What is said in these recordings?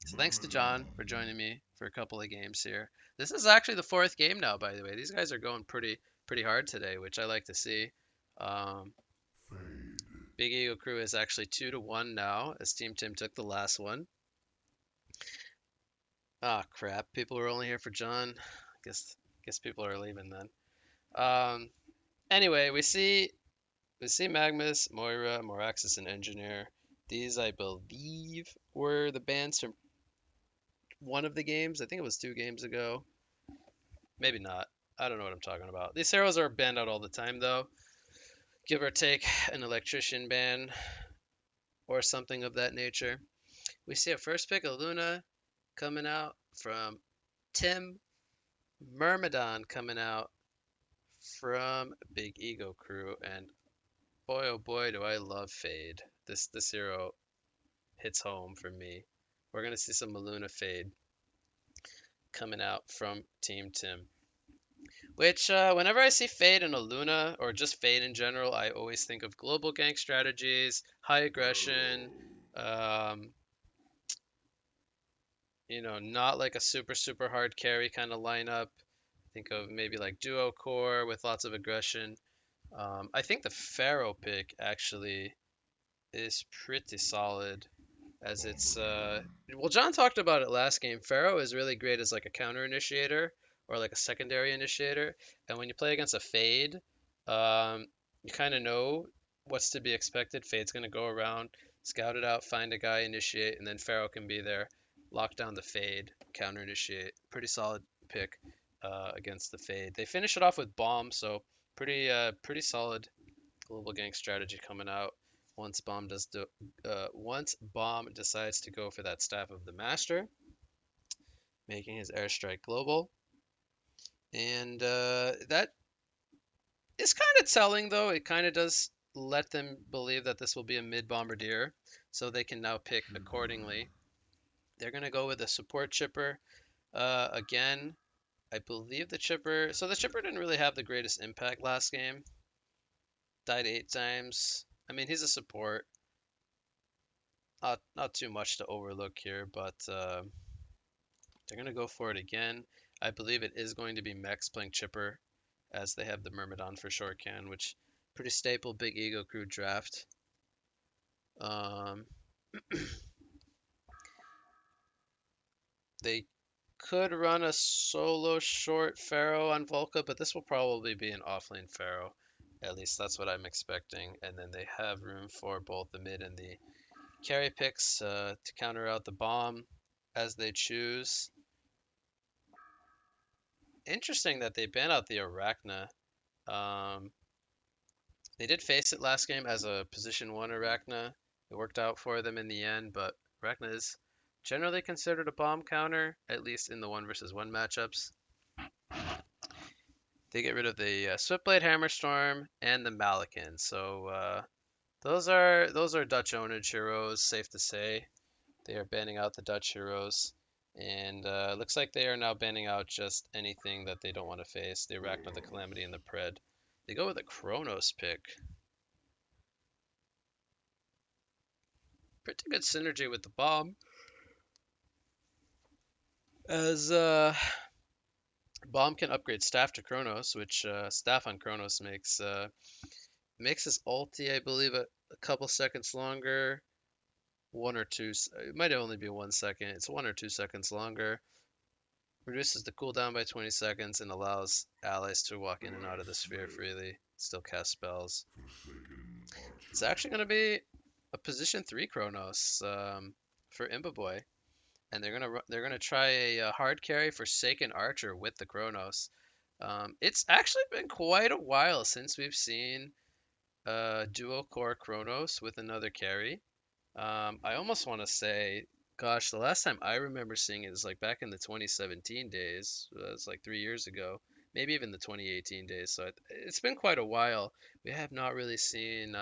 So thanks to John for joining me for a couple of games here. This is actually the fourth game now, by the way. These guys are going pretty hard today, which I like to see. Um, Big Eagle Crew is actually 2-1 now, as Team Tim took the last one. Ah, crap! People were only here for John. Guess people are leaving then. Um, anyway, we see Magnus, Moira, Moraxis, and Engineer. These, I believe, were the bans from one of the games. I think it was 2 games ago. Maybe not. I don't know what I'm talking about. These heroes are banned out all the time, though. Give or take an electrician ban or something of that nature. We see a first pick of Luna coming out from Tim. Myrmidon coming out from Big Ego Crew. And boy, oh boy, do I love Fade. This hero hits home for me. We're going to see some Luna Fade coming out from Team Tim. Which, whenever I see Fade and a Luna, or just Fade in general, I always think of global gank strategies, high aggression, um, not like a super hard carry kind of lineup. Think of maybe like duo core with lots of aggression. I think the Pharaoh pick actually is pretty solid as it's well, John talked about it last game. Pharaoh is really great as like a counter initiator or like a secondary initiator, and when you play against a Fade, you kind of know what's to be expected. Fade's gonna go around, scout it out, find a guy, initiate, and then Pharaoh can be there, lock down the Fade, counter initiate. Pretty solid pick against the Fade. They finish it off with bomb, so pretty solid global gang strategy coming out once Bomb decides to go for that Staff of the Master, making his airstrike global. And that is kind of telling, though. It kind of does let them believe that this will be a mid bombardier, so they can now pick accordingly. They're going to go with a support chipper. Again, I believe the chipper. So the chipper didn't really have the greatest impact last game. Died 8 times. I mean, he's a support. Not too much to overlook here, but they're going to go for it again. I believe it is going to be Mex playing Chipper, as they have the Myrmidon for short can, which pretty staple Big Ego Crew draft. Um, they could run a solo short Pharaoh on Volca, but this will probably be an offlane Pharaoh. At least that's what I'm expecting. And then they have room for both the mid and the carry picks to counter out the bomb as they choose. Interesting that they ban out the Arachna. Um, they did face it last game as a position 1 Arachna. It worked out for them in the end, but Arachna is generally considered a bomb counter, at least in the 1 versus 1 matchups. They get rid of the Swiftblade Hammerstorm and the Malakin. So those are Dutch ownage heroes, safe to say. They are banning out the Dutch heroes. And looks like they are now banning out just anything that they don't want to face. The Arachna, the Calamity, and the Pred. They go with a Chronos pick. Pretty good synergy with the bomb. As bomb can upgrade staff to Chronos, which staff on Chronos makes his ulti, I believe, a couple seconds longer. 1 or 2. It might only be 1 second. It's 1 or 2 seconds longer. Reduces the cooldown by 20 seconds and allows allies to walk in and out of the sphere freely. Still cast spells. It's actually going to be a position 3 Chronos for Imba Boy, and they're gonna try a hard carry Forsaken Archer with the Chronos. It's actually been quite a while since we've seen dual core Chronos with another carry. I almost want to say, gosh, the last time I remember seeing it is like back in the 2017 days. It's like 3 years ago, maybe even the 2018 days. So it's been quite a while. We have not really seen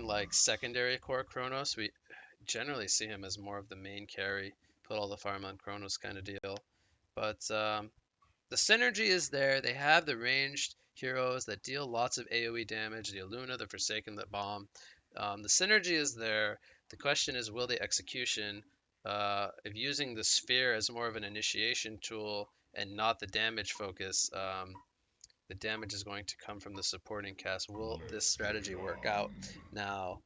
like secondary core Chronos. We generally see him as more of the main carry, put all the farm on Chronos kind of deal. But the synergy is there. They have the ranged heroes that deal lots of AoE damage, the Aluna, the Forsaken, the Bomb. The synergy is there. The question is, will the execution, if using the sphere as more of an initiation tool and not the damage focus, the damage is going to come from the supporting cast. Will this strategy work out? Now,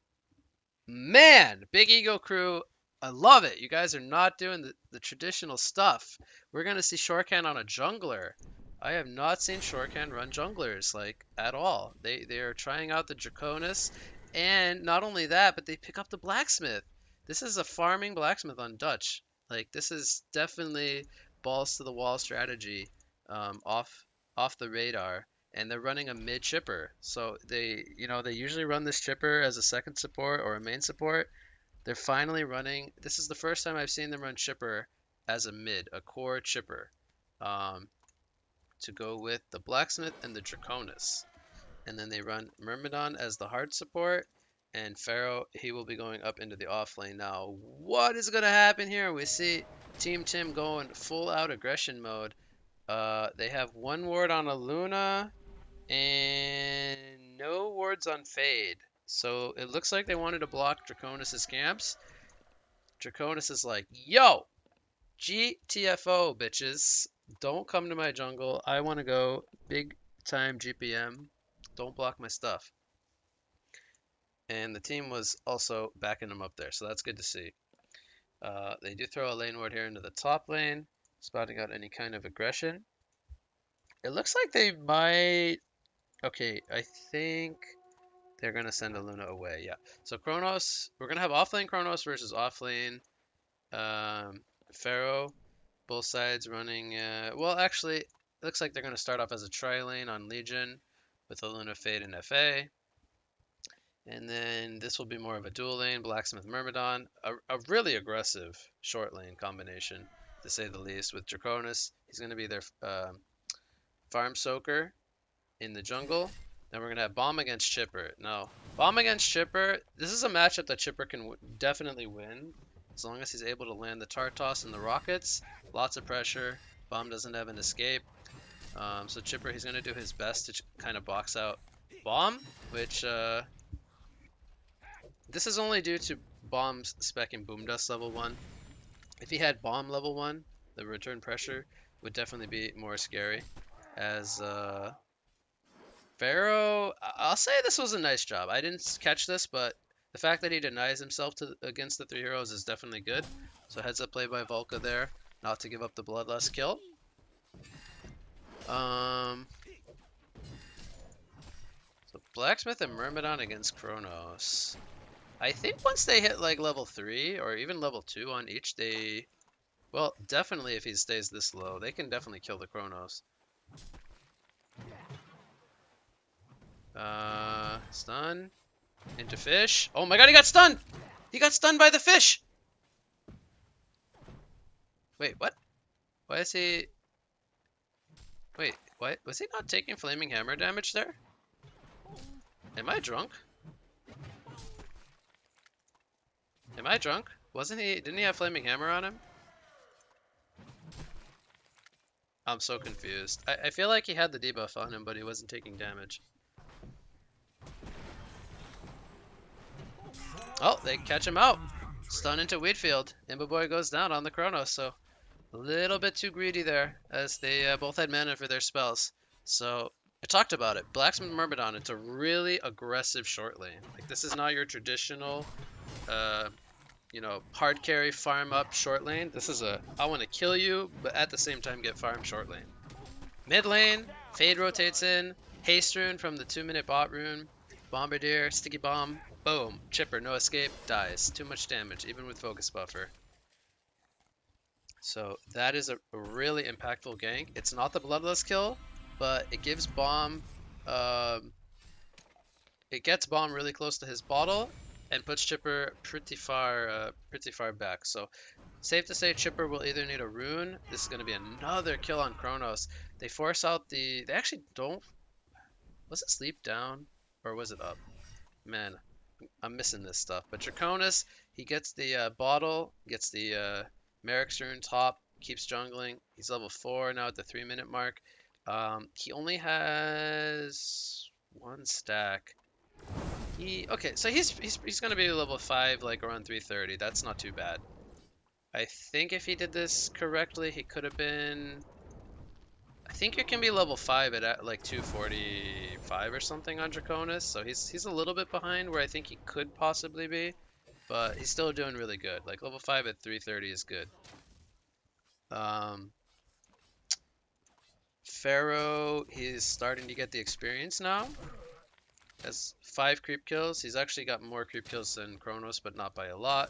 man, Big Ego Crew, I love it. You guys are not doing the traditional stuff. We're gonna see Shortcan on a jungler. I have not seen Shortcan run junglers like at all. They are trying out the Draconis, and not only that, but they pick up the Blacksmith. This is a farming Blacksmith on Dutch. Like this is definitely balls to the wall strategy, off the radar, and they're running a mid chipper. So they usually run this chipper as a second support or a main support. They're finally running. This is the first time I've seen them run chipper as a mid, a core chipper, um, to go with the blacksmith and the draconis. And then they run Myrmidon as the hard support, and Pharaoh, he will be going up into the off lane. Now, what is going to happen here? We see Team Tim going full out aggression mode. They have one ward on a Luna and no wards on Fade. So it looks like they wanted to block Draconis' camps. Draconis is like, yo, GTFO, bitches. Don't come to my jungle. I want to go big time GPM. Don't block my stuff. And the team was also backing them up there, so that's good to see. They do throw a lane ward here into the top lane, spotting out any kind of aggression. It looks like they might... Okay, I think they're going to send a Luna away, yeah. So Chronos, we're going to have offlane Chronos versus offlane Pharaoh. Both sides running... well, actually, it looks like they're going to start off as a tri-lane on Legion with a Luna Fade and FA. And then this will be more of a dual lane, Blacksmith Myrmidon. A really aggressive short lane combination, to say the least, with Draconis. He's going to be their farm soaker in the jungle. Then we're going to have Bomb against Chipper. Now, Bomb against Chipper, this is a matchup that Chipper can definitely win, as long as he's able to land the Tartos and the rockets. Lots of pressure. Bomb doesn't have an escape. So Chipper, he's going to do his best to kind of box out Bomb, which... this is only due to Bomb's spec in Boom Dust level 1. If he had Bomb level 1, the return pressure would definitely be more scary. As Pharaoh, I'll say this was a nice job. I didn't catch this, but the fact that he denies himself against the 3 heroes is definitely good. So heads up play by Volca there, not to give up the Bloodlust kill. So Blacksmith and Myrmidon against Chronos. I think once they hit like level 3 or even level 2 on each, they... Well, definitely if he stays this low, they can definitely kill the Chronos. Stun. Into fish. Oh my god, he got stunned! He got stunned by the fish! Wait, what? Why is he... Wait, what? Was he not taking Flaming Hammer damage there? Am I drunk? Am I drunk? Wasn't he... Didn't he have Flaming Hammer on him? I'm so confused. I feel like he had the debuff on him, but he wasn't taking damage. Oh, they catch him out. Stun into Wheatfield. Imba goes down on the Chronos, so a little bit too greedy there, as they both had mana for their spells. So I talked about it. Blacksmith Myrmidon, it's a really aggressive short lane. Like, this is not your traditional, hard carry, farm up short lane. This is a, I want to kill you, but at the same time get farm short lane. Mid lane, Fade rotates in, Haste Rune from the 2-minute bot rune, Bombardier, Sticky Bomb, boom, Chipper, no escape, dies. Too much damage, even with Focus Buffer. So that is a really impactful gank. It's not the Bloodlust kill, but it gives Bomb, it gets Bomb really close to his bottle, and puts Chipper pretty far back. So safe to say Chipper will either need a rune. This is going to be another kill on Chronos. They force out the... They actually don't... Was it sleep down? Or was it up? Man, I'm missing this stuff. But Draconis, he gets the bottle, gets the Merrick's rune top, keeps jungling. He's level 4 now at the 3-minute mark. He only has 1 stack. Okay, so he's gonna be level 5, like around 330. That's not too bad. I think if he did this correctly, he could have been. I think you can be level 5 at like 245 or something on Draconis, so he's a little bit behind where I think he could possibly be, but he's still doing really good. Like level 5 at 330 is good. Um, Pharaoh, he's starting to get the experience now. Has 5 creep kills. He's actually got more creep kills than Kronos, but not by a lot.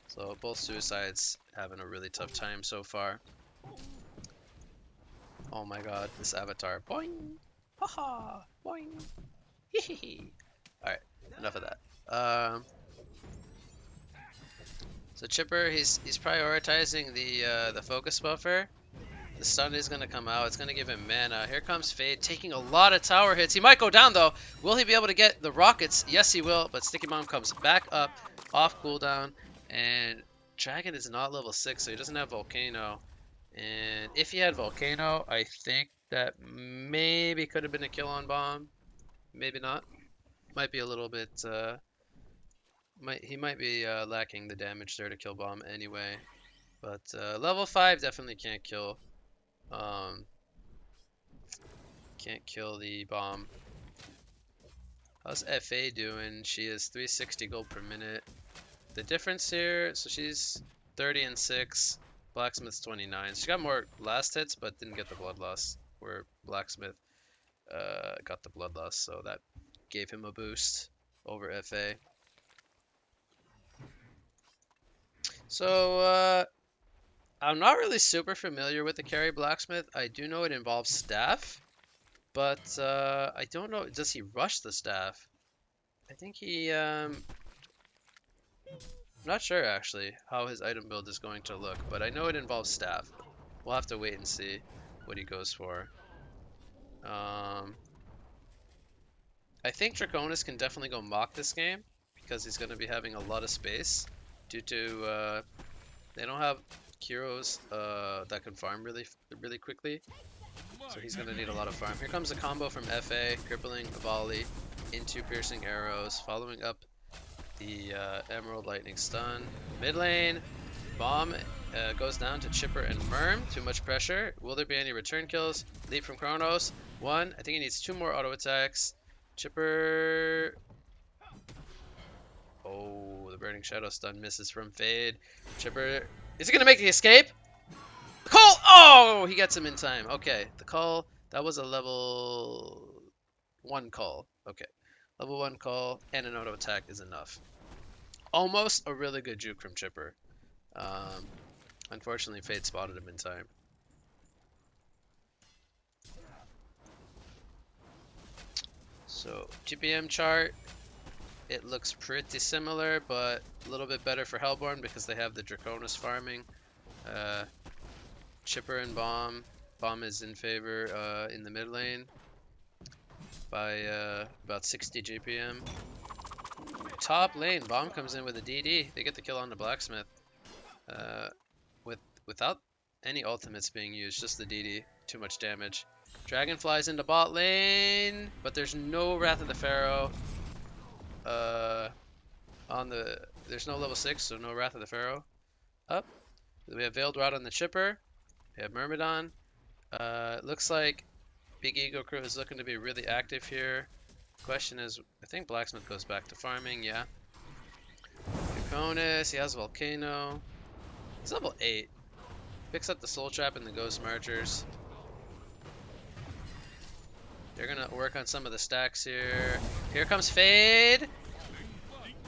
So both suicides having a really tough time so far. Oh my god, this avatar. Boing! Haha! Boing! Hehehe! Alright, enough of that. So Chipper, he's prioritizing the focus buffer. The stun is gonna come out. It's gonna give him mana. Here comes Fade, taking a lot of tower hits. He might go down though. Will he be able to get the rockets? Yes, he will. But Sticky Bomb comes back up, off cooldown, and Dragon is not level 6, so he doesn't have Volcano. And if he had Volcano, I think that maybe could have been a kill on Bomb. Maybe not. Might be a little bit. He might be lacking the damage there to kill Bomb anyway. But level 5 definitely can't kill. Can't kill the Bomb. How's FA doing? She is 360 gold per minute. The difference here, so she's 30 and 6. Blacksmith's 29. She got more last hits, but didn't get the blood loss. Where Blacksmith got the blood loss, so that gave him a boost over FA. So I'm not really super familiar with the carry Blacksmith. I do know it involves staff, but I don't know. Does he rush the staff? I think he. I'm not sure actually how his item build is going to look, but I know it involves staff. We'll have to wait and see what he goes for. I think Draconis can definitely go mock this game because he's going to be having a lot of space due to they don't have heroes that can farm really quickly. So he's going to need a lot of farm. Here comes a combo from FA, crippling volley into piercing arrows, following up the Emerald Lightning stun. Mid lane, Bomb goes down to Chipper and Merm. Too much pressure. Will there be any return kills? Leap from Kronos. 1. I think he needs 2 more auto attacks. Chipper. Oh, the Burning Shadow stun misses from Fade. Chipper. Is he going to make the escape? The call! Oh, he gets him in time. Okay, the call. That was a level 1 call. Okay, level 1 call and an auto attack is enough. Almost a really good juke from Chipper. Unfortunately, Fade spotted him in time. So, GPM chart, it looks pretty similar, but a little bit better for Hellborn because they have the Draconis farming. Chipper and Bomb. Bomb is in favor in the mid lane by about 60 GPM. Top lane, Bomb comes in with a DD. They get the kill on the Blacksmith. Without any ultimates being used, just the DD. Too much damage. Dragon flies into bot lane, but there's no Wrath of the Pharaoh. There's no level 6, so no Wrath of the Pharaoh. Up. We have Veiled Rod on the Chipper. We have Myrmidon. Looks like Big Ego Crew is looking to be really active here. Question is, I think Blacksmith goes back to farming, yeah. Draconis, he has Volcano. He's level 8. Picks up the Soul Trap and the Ghost Marchers. They're gonna work on some of the stacks here. Here comes Fade.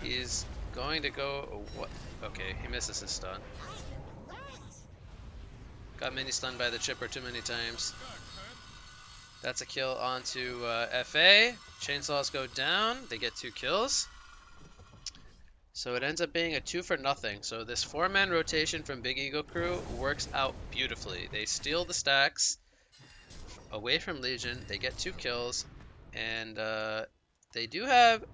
He's going to go. Oh, what? Okay, he misses his stun. Got mini stunned by the Chipper too many times. That's a kill onto FA. Chainsaws go down. They get 2 kills. So it ends up being a 2 for nothing. So this 4-man rotation from Big Ego Crew works out beautifully. They steal the stacks away from Legion. They get 2 kills. And they do have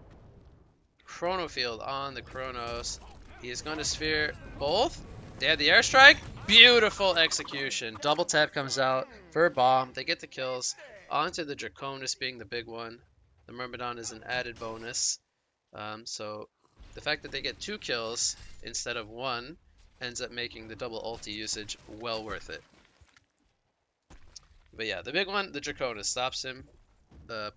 Chrono Field on the Kronos. He is going to sphere both. They have the airstrike. Beautiful execution. Double tap comes out for a bomb. They get the kills. Onto the Draconis being the big one. The Myrmidon is an added bonus. So the fact that they get 2 kills instead of 1 ends up making the double ulti usage well worth it. But yeah, the big one, the Draconis, stops him,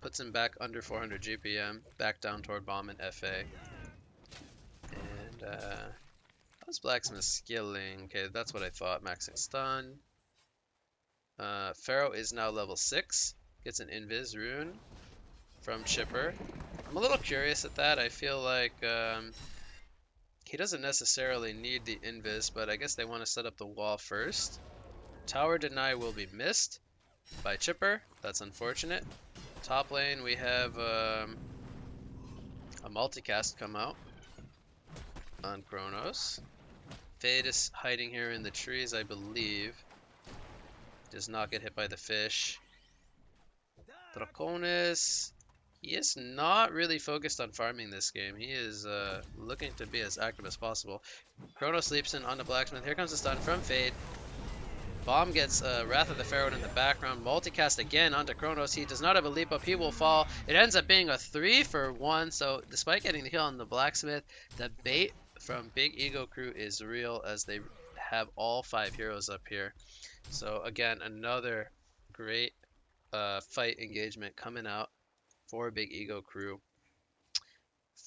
puts him back under 400 GPM, back down toward bomb and FA. And how's Blacksmith skilling? Okay, that's what I thought. Maxing stun. Pharaoh is now level 6. Gets an Invis rune from Chipper. I'm a little curious at that. I feel like he doesn't necessarily need the Invis, but I guess they want to set up the wall first. Tower deny will be missed by Chipper. That's unfortunate. Top lane we have a multicast come out on Kronos. Fade is hiding here in the trees, I believe. Does not get hit by the fish. Draconis, he is not really focused on farming this game. He is looking to be as active as possible. Kronos leaps in on the Blacksmith. Here comes the stun from Fade. Bomb gets Wrath of the Pharaoh in the background. Multicast again onto Kronos. He does not have a leap up. He will fall. It ends up being a 3 for 1. So despite getting the kill on the Blacksmith, the bait from Big Ego Crew is real as they have all 5 heroes up here. So again, another great fight engagement coming out for Big Ego Crew.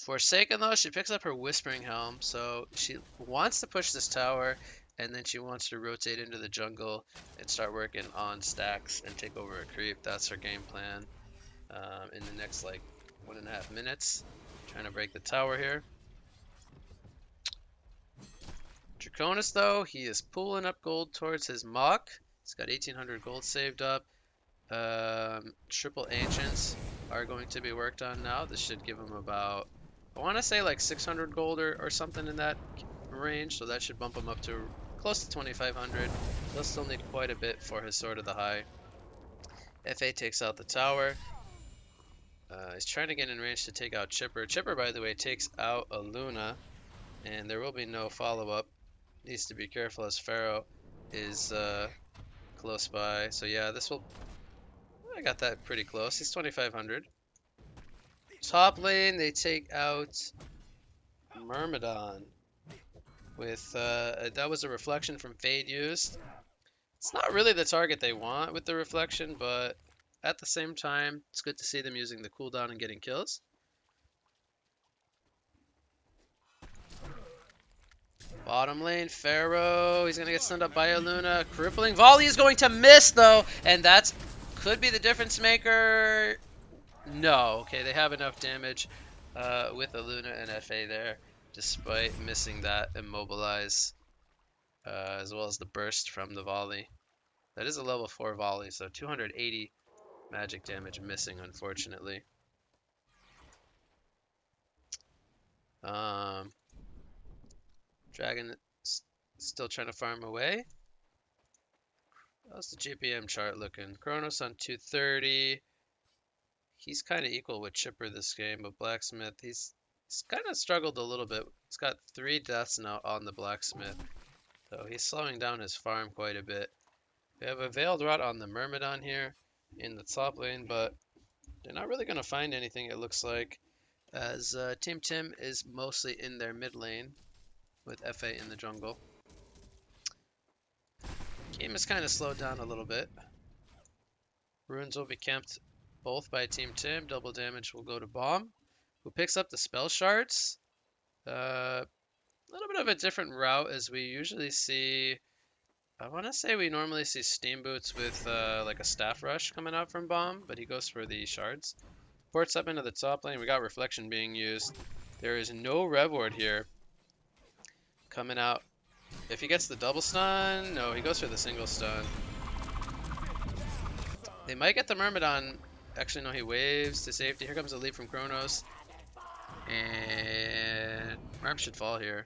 Forsaken though, she picks up her Whispering Helm, so she wants to push this tower, and then she wants to rotate into the jungle and start working on stacks and take over a creep. That's her game plan in the next like 1.5 minutes. Trying to break the tower here. Draconis though, he is pulling up gold towards his Mach. He's got 1800 gold saved up. Triple Ancients are going to be worked on now. This should give him about, I want to say like 600 gold or something in that range. So that should bump him up to close to 2500. He'll still need quite a bit for his Sword of the High. FA takes out the tower. He's trying to get in range to take out Chipper. Chipper, by the way, takes out a Luna, and there will be no follow-up. Needs to be careful as Pharaoh is close by. So yeah, this will... I got that pretty close. He's 2500. Top lane, they take out Myrmidon with that was a reflection from Fade used. It's not really the target they want with the reflection, but at the same time, it's good to see them using the cooldown and getting kills. Bottom lane, Pharaoh, he's gonna get stunned up by a Luna. Crippling volley is going to miss though, and that's could be the difference maker. No, okay, they have enough damage with a Luna and FA there, despite missing that immobilize, as well as the burst from the volley. That is a level 4 volley, so 280 magic damage missing, unfortunately. Dragon still trying to farm away. How's the GPM chart looking? Kronos on 230. He's kind of equal with Chipper this game, but Blacksmith, he's kind of struggled a little bit. He's got 3 deaths now on the Blacksmith, so he's slowing down his farm quite a bit. We have a Veiled Rot on the Myrmidon here in the top lane, but they're not really going to find anything, it looks like, as Team Tim is mostly in their mid lane with FA in the jungle. Game is kind of slowed down a little bit. Runes will be camped both by Team Tim. Double damage will go to Bomb, who picks up the spell shards. A little bit of a different route as we usually see. I want to say we normally see Steam Boots with like a staff rush coming out from Bomb, but he goes for the shards. Ports up into the top lane. We got Reflection being used. There is no Rev Ward here coming out. If he gets the double stun, no, he goes for the single stun. They might get the Myrmidon. Actually, no, he waves to safety. Here comes a leap from Kronos. And Myrm should fall here.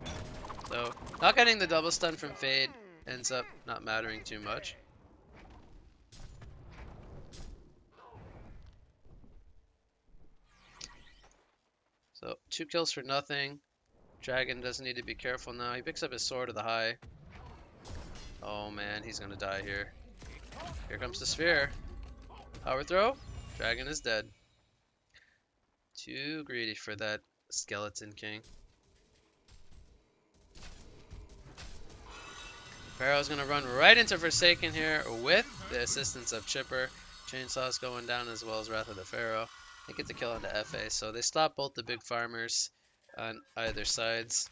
So, not getting the double stun from Fade ends up not mattering too much. So, 2 kills for nothing. Dragon does need to be careful now. He picks up his Sword of the High. Oh man, he's gonna die here. Here comes the Sphere. Power throw. Dragon is dead. Too greedy for that Skeleton King. Pharaoh's gonna run right into Forsaken here with the assistance of Chipper. Chainsaw's going down as well as Wrath of the Pharaoh. They get the kill onto FA, so they stop both the big farmers on either sides.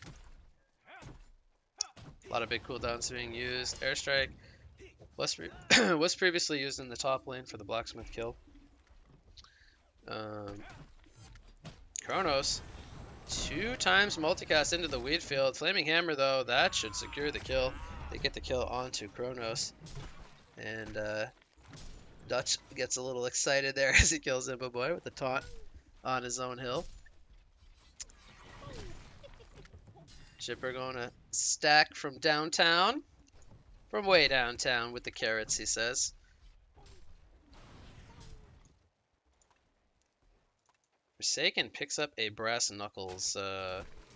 A lot of big cooldowns being used. Airstrike was, was previously used in the top lane for the blacksmith kill. Kronos, 2 times multicast into the wheat field. Flaming Hammer though, that should secure the kill. They get the kill onto Kronos. And Dutch gets a little excited there as he kills Imba Boy with the taunt on his own hill. Chipper going to stack from downtown. From way downtown with the carrots, he says. Forsaken picks up a Brass Knuckles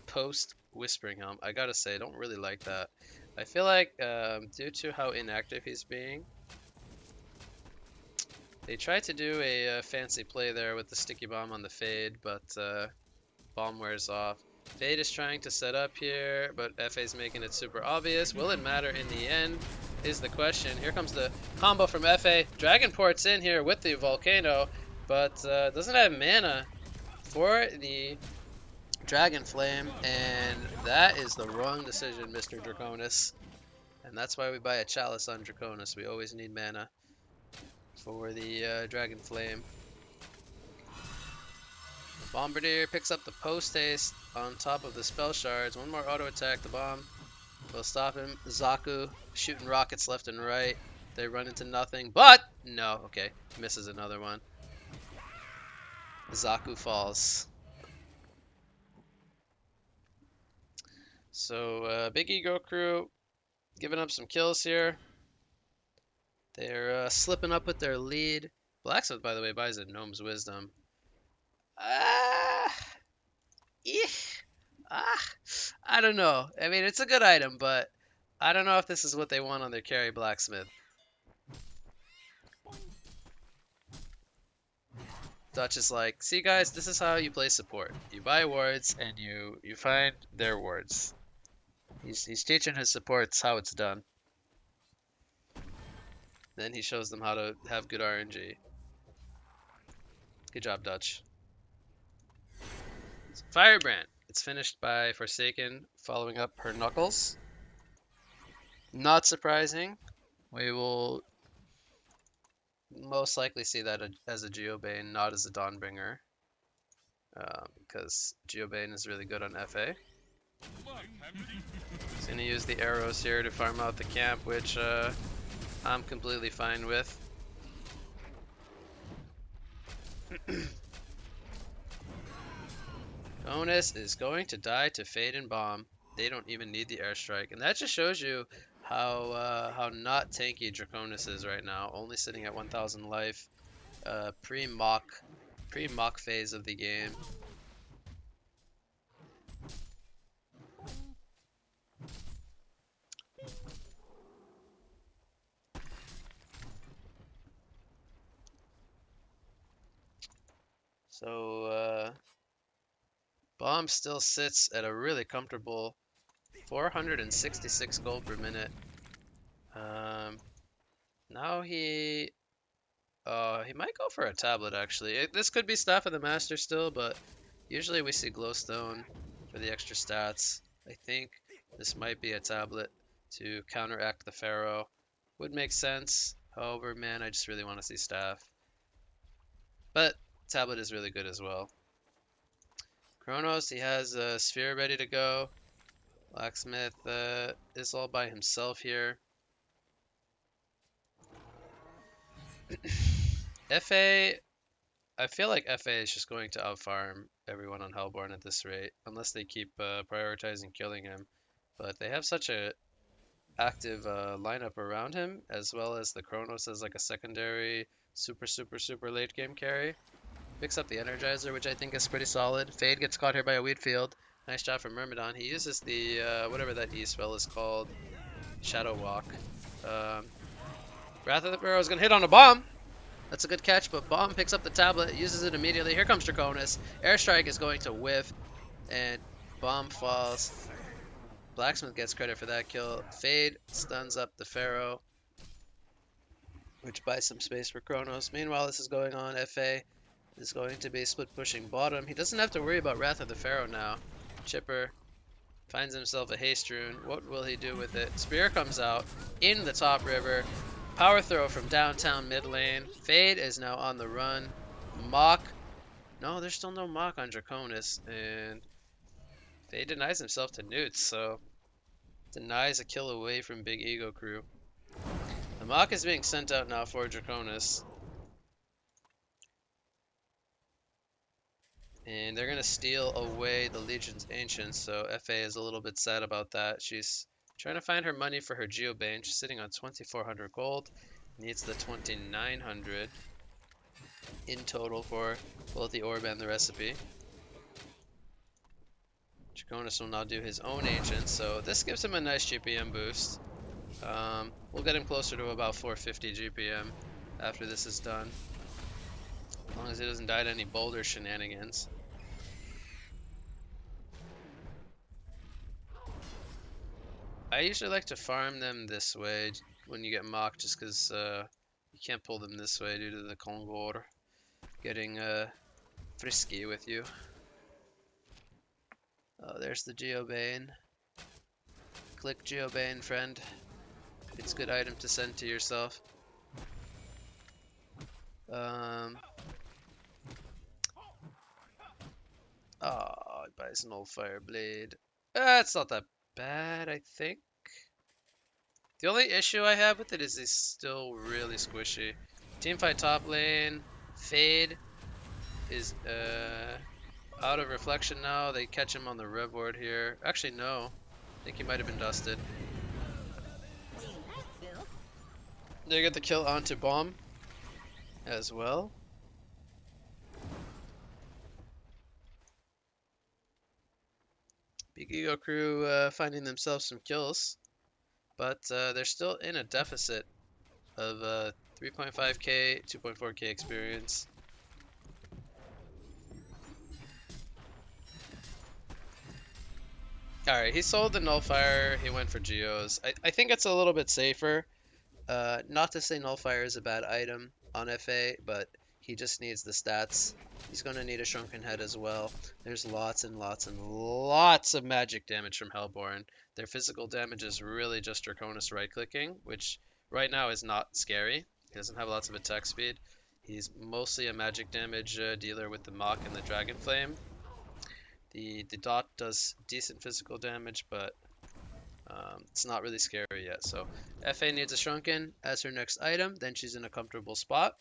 post Whispering Helm. I gotta say, I don't really like that. I feel like due to how inactive he's being, they tried to do a fancy play there with the sticky bomb on the Fade, but bomb wears off. Fade is trying to set up here, but FA's making it super obvious. Will it matter in the end is the question. Here comes the combo from FA. Dragon ports in here with the Volcano, but doesn't have mana for the Dragon Flame, and that is the wrong decision, Mr. Draconis. And that's why we buy a Chalice on Draconis. We always need mana for the Dragon Flame. Bombardier picks up the post haste on top of the spell shards. One more auto attack. The bomb will stop him. Zaku shooting rockets left and right. They run into nothing, but no. Okay, misses another one. Zaku falls. So Big Ego crew giving up some kills here. They're slipping up with their lead. Blacksmith, by the way, buys a Gnome's Wisdom. I don't know. I mean, it's a good item, but I don't know if this is what they want on their carry Blacksmith. Dutch is like, see guys, this is how you play support. You buy wards and you find their wards. He's teaching his supports how it's done. Then he shows them how to have good RNG. Good job, Dutch. Firebrand. It's finished by Forsaken following up her Knuckles. Not surprising. We will most likely see that as a Geobane, not as a Dawnbringer. Because Geobane is really good on FA. He's going to use the arrows here to farm out the camp, which I'm completely fine with. Onus is going to die to Fade and Bomb. They don't even need the airstrike, and that just shows you how not tanky Draconis is right now. Only sitting at 1,000 life, pre-mock phase of the game. So Bomb still sits at a really comfortable 466 gold per minute. Now he might go for a tablet actually. This could be Staff of the Master still, but usually we see Glowstone for the extra stats. I think this might be a tablet to counteract the Pharaoh. Would make sense. However, man, I just really want to see Staff. But tablet is really good as well. Kronos, he has a sphere ready to go. Blacksmith is all by himself here. FA, I feel like FA is just going to outfarm everyone on Hellborn at this rate, unless they keep prioritizing killing him. But they have such a active lineup around him, as well as the Kronos as like a secondary super late game carry. Picks up the Energizer, which I think is pretty solid. Fade gets caught here by a wheat field. Nice job from Myrmidon. He uses the, whatever that E spell is called, Shadow Walk. Wrath of the Pharaoh is going to hit on a bomb. That's a good catch, but Bomb picks up the tablet, uses it immediately. Here comes Draconis. Airstrike is going to whiff. and bomb falls. Blacksmith gets credit for that kill. Fade stuns up the Pharaoh, which buys some space for Kronos. Meanwhile, this is going on. FA is going to be split pushing bottom. He doesn't have to worry about Wrath of the Pharaoh now. Chipper finds himself a haste rune. What will he do with it? Spear comes out in the top river. Power throw from downtown mid lane. Fade is now on the run. Mock. No, there's still no mock on Draconis. And Fade denies himself to Newts, so denies a kill away from Big Ego Crew. The mock is being sent out now for Draconis. And they're going to steal away the Legion's Ancients, so FA is a little bit sad about that. She's trying to find her money for her Geobane. She's sitting on 2,400 gold. Needs the 2,900 in total for both the orb and the recipe. Draconis will now do his own Ancients, so this gives him a nice GPM boost. We'll get him closer to about 450 GPM after this is done. As long as he doesn't die to any boulder shenanigans. I usually like to farm them this way when you get mocked, just because you can't pull them this way due to the Kongor getting frisky with you. Oh, there's the Geobane. Click Geobane, friend. It's a good item to send to yourself. Oh, it buys an old fire blade. It's not that bad, I think. The only issue I have with it is he's still really squishy. Teamfight top lane. Fade is out of reflection now. They catch him on the rev ward here. Actually, no. I think he might have been dusted. They get the kill onto bomb as well. Big Ego Crew finding themselves some kills, but they're still in a deficit of 3.5k, 2.4k experience. Alright, he sold the Nullfire, he went for Geos. I think it's a little bit safer. Not to say Nullfire is a bad item on FA, but he just needs the stats. He's going to need a Shrunken Head as well. There's lots and lots and lots of magic damage from Hellborn. Their physical damage is really just Draconis right-clicking, which right now is not scary. He doesn't have lots of attack speed. He's mostly a magic damage dealer with the Mach and the Dragon Flame. The Dot does decent physical damage, but it's not really scary yet. So FA needs a Shrunken as her next item. Then she's in a comfortable spot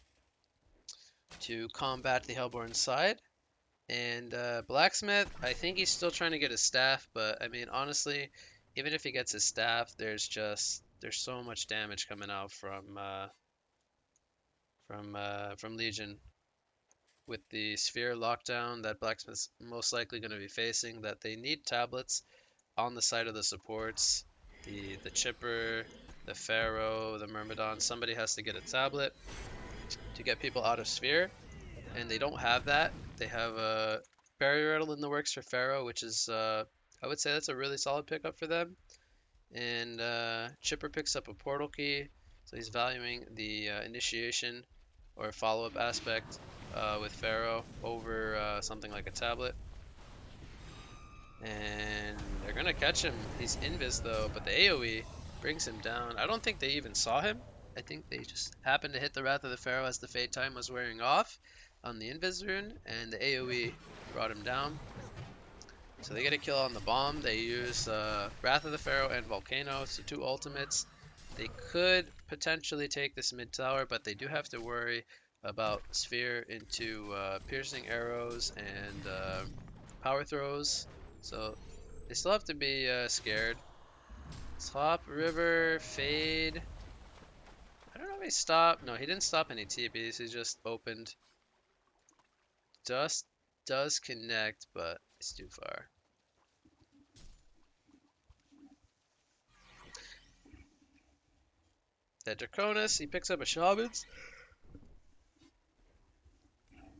to combat the Hellborn side. And Blacksmith, I think he's still trying to get his staff, but I mean, honestly, even if he gets his staff, there's so much damage coming out from Legion with the sphere lockdown that Blacksmith's most likely going to be facing, that they need tablets on the side of the supports. The Chipper, the Pharaoh, the Myrmidon, somebody has to get a tablet to get people out of sphere, and they don't have that. They have a Barrier Rattle in the works for Pharaoh, which is, I would say that's a really solid pickup for them. And Chipper picks up a Portal Key, so he's valuing the initiation or follow-up aspect with Pharaoh over something like a tablet. And they're gonna catch him. He's invis though, but the AoE brings him down. I don't think they even saw him. I think they just happened to hit the Wrath of the Pharaoh as the Fade time was wearing off on the invis rune, and the AoE brought him down. So they get a kill on the bomb. They use Wrath of the Pharaoh and Volcano, so two ultimates. They could potentially take this mid tower, but they do have to worry about Sphere into piercing arrows and power throws. So they still have to be scared. Top river, Fade. I don't know if he stopped. No, he didn't stop any TPs. He just opened. Dust does connect, but it's too far. That Draconis, he picks up a Shaman's.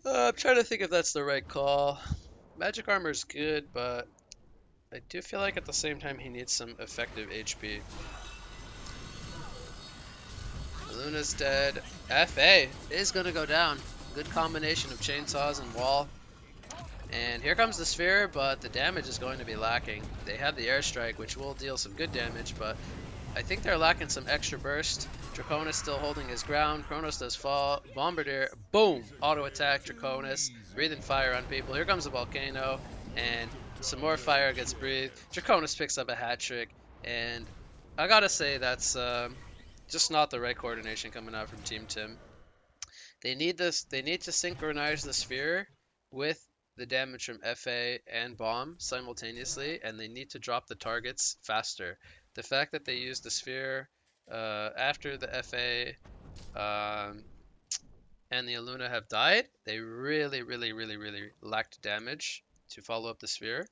I'm trying to think if that's the right call. Magic armor is good, but I do feel like at the same time he needs some effective HP. Luna's dead. FA is gonna go down. Good combination of chainsaws and wall. And here comes the sphere, but the damage is going to be lacking. They have the airstrike, which will deal some good damage, but I think they're lacking some extra burst. Draconis still holding his ground. Kronos does fall. Bombardier, boom! Auto attack, Draconis, breathing fire on people. Here comes a volcano, and some more fire gets breathed. Draconis picks up a hat trick, and I gotta say that's just not the right coordination coming out from Team Tim. They need this. They need to synchronize the sphere with the damage from FA and bomb simultaneously, and they need to drop the targets faster. The fact that they used the sphere after the FA and the Aluna have died, they really lacked damage to follow up the sphere.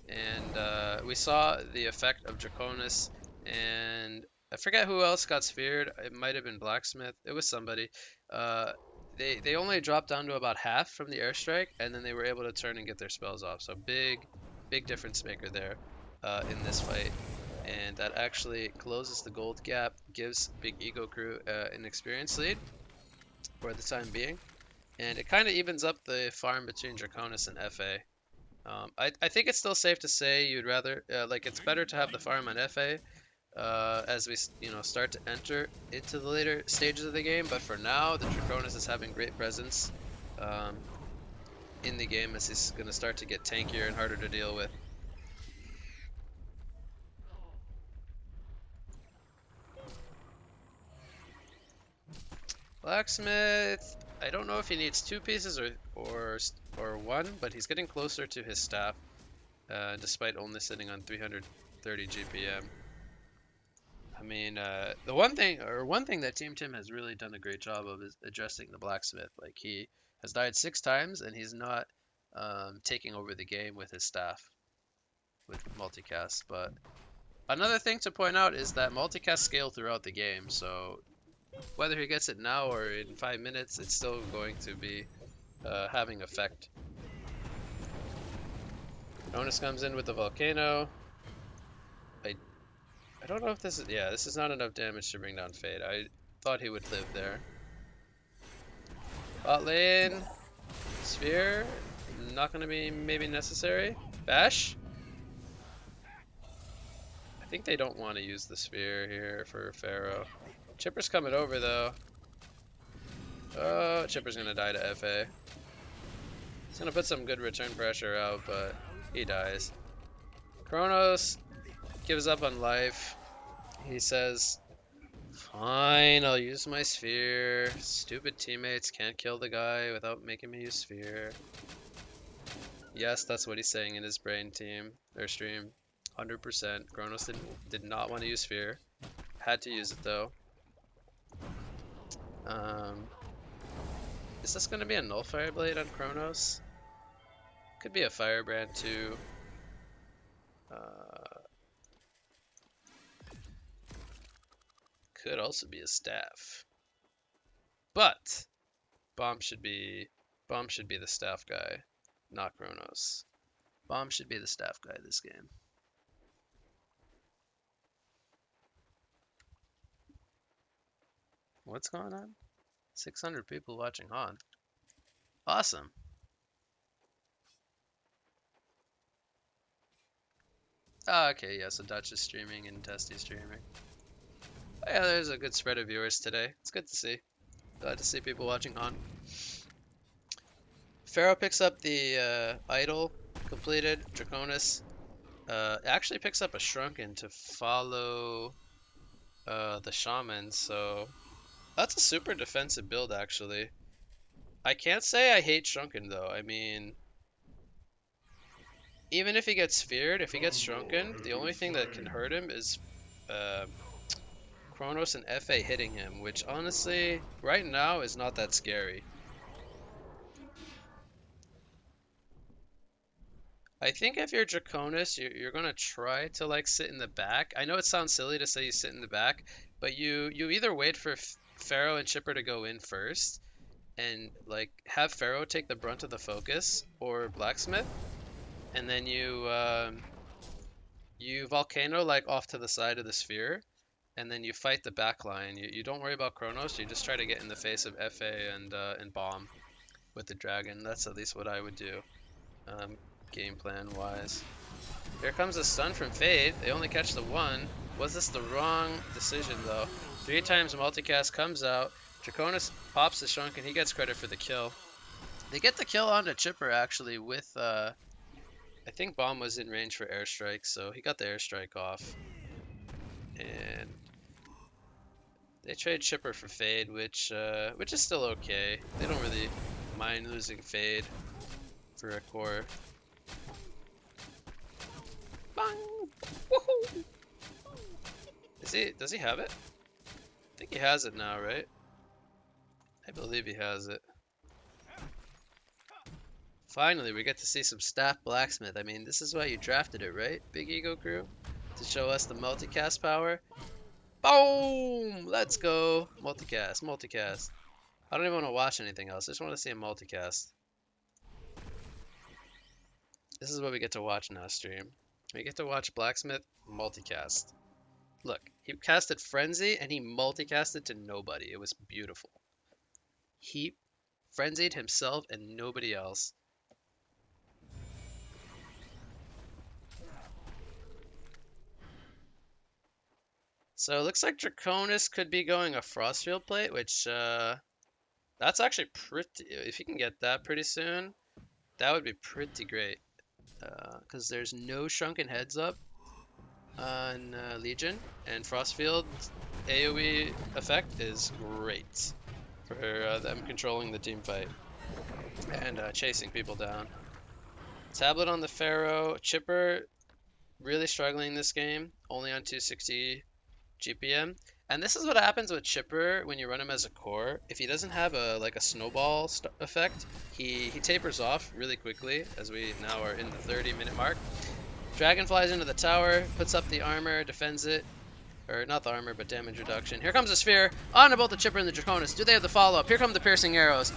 And we saw the effect of Draconis, and I forget who else got sphered. It might have been Blacksmith. It was somebody. Uh, they only dropped down to about half from the airstrike, and then they were able to turn and get their spells off. So big difference maker there in this fight, and that actually closes the gold gap, gives Big Ego Crew an experience lead for the time being, and it kind of evens up the farm between Draconis and FA. I think it's still safe to say you'd rather like it's better to have the farm on FA as we start to enter into the later stages of the game. But for now, the Draconis is having great presence um, in the game as he's going to start to get tankier and harder to deal with. Blacksmith, I don't know if he needs two pieces or one, but he's getting closer to his staff despite only sitting on 330 GPM. I mean, the one thing that Team Tim has really done a great job of is addressing the blacksmith. Like he has died 6 times, and he's not taking over the game with his staff with multicast. But another thing to point out is that multicast scale throughout the game. So whether he gets it now or in 5 minutes, it's still going to be having effect. Jonas comes in with the volcano. I don't know if this is... Yeah, this is not enough damage to bring down Fade. I thought he would live there. Bot lane. Sphere. Not going to be maybe necessary. Bash. I think they don't want to use the sphere here for Pharaoh. Chipper's coming over though. Oh, Chipper's going to die to FA. He's going to put some good return pressure out, but he dies. Kronos gives up on life. He says, fine, I'll use my sphere. Stupid teammates can't kill the guy without making me use sphere. Yes, that's what he's saying in his brain stream. 100%. Kronos did not want to use sphere. Had to use it though. Is this going to be a null fireblade on Kronos? Could be a firebrand too. Could also be a staff. But Bomb should be the staff guy, not Kronos. Bomb should be the staff guy this game. What's going on? 600 people watching Han. Awesome. Oh, okay, yeah, so Dutch is streaming and Testy's streaming. Oh, yeah, there's a good spread of viewers today. It's good to see. Glad to see people watching Han. Pharaoh picks up the idol completed. Draconis actually picks up a Shrunken to follow the Shaman, so that's a super defensive build actually. I can't say I hate Shrunken though. I mean, even if he gets feared, if he gets Shrunken, the only thing that can hurt him is Kronos and FA hitting him, which honestly, right now is not that scary. I think if you're Draconis, you're gonna try to like sit in the back. I know it sounds silly to say you sit in the back, but you either wait for Pharaoh and Chipper to go in first, and like have Pharaoh take the brunt of the focus, or Blacksmith, and then you volcano like off to the side of the sphere, and then you fight the back line. You don't worry about Chronos. You just try to get in the face of FA and bomb with the dragon. That's at least what I would do, game plan wise. Here comes a stun from Fade. They only catch the one. Was this the wrong decision though? 3 times multicast comes out. Draconis pops the Shrunk and he gets credit for the kill. They get the kill onto Chipper actually with I think Bomb was in range for airstrike, so he got the airstrike off. And they trade Chipper for Fade, which is still okay. They don't really mind losing Fade for a core. Bang! Woohoo! Does he have it? I think he has it now, right? I believe he has it. Finally, we get to see some staff blacksmith. I mean, this is why you drafted it, right? Big Ego Crew? To show us the multicast power. Boom! Let's go! Multicast, multicast. I don't even want to watch anything else. I just want to see a multicast. This is what we get to watch now, stream. We get to watch Blacksmith multicast. Look, he casted Frenzy and he multicasted to nobody. It was beautiful. He frenzied himself and nobody else. So it looks like Draconis could be going a Frostfield plate, which that's actually pretty. If you can get that pretty soon, that would be pretty great. Because there's no shrunken heads up on Legion, and Frostfield's AoE effect is great for them controlling the team fight and chasing people down. Tablet on the Pharaoh. Chipper really struggling this game, only on 260 GPM. And this is what happens with Chipper when you run him as a core. If he doesn't have a snowball effect, he tapers off really quickly, as we now are in the 30-minute mark. Dragon flies into the tower, puts up the armor, defends it. Or not the armor, but damage reduction. Here comes the sphere, onto both the Chipper and the Draconis. Do they have the follow-up? Here come the piercing arrows.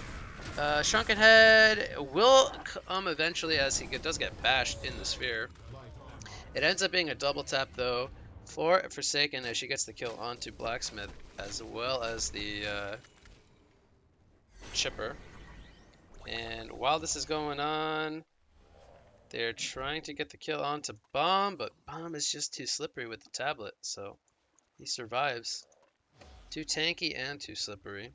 Shrunken Head will come eventually, as he does get bashed in the sphere. It ends up being a double tap though for Forsaken, as she gets the kill onto Blacksmith as well as the Chipper. And while this is going on, they're trying to get the kill onto Bomb, but Bomb is just too slippery with the tablet, so he survives. Too tanky and too slippery.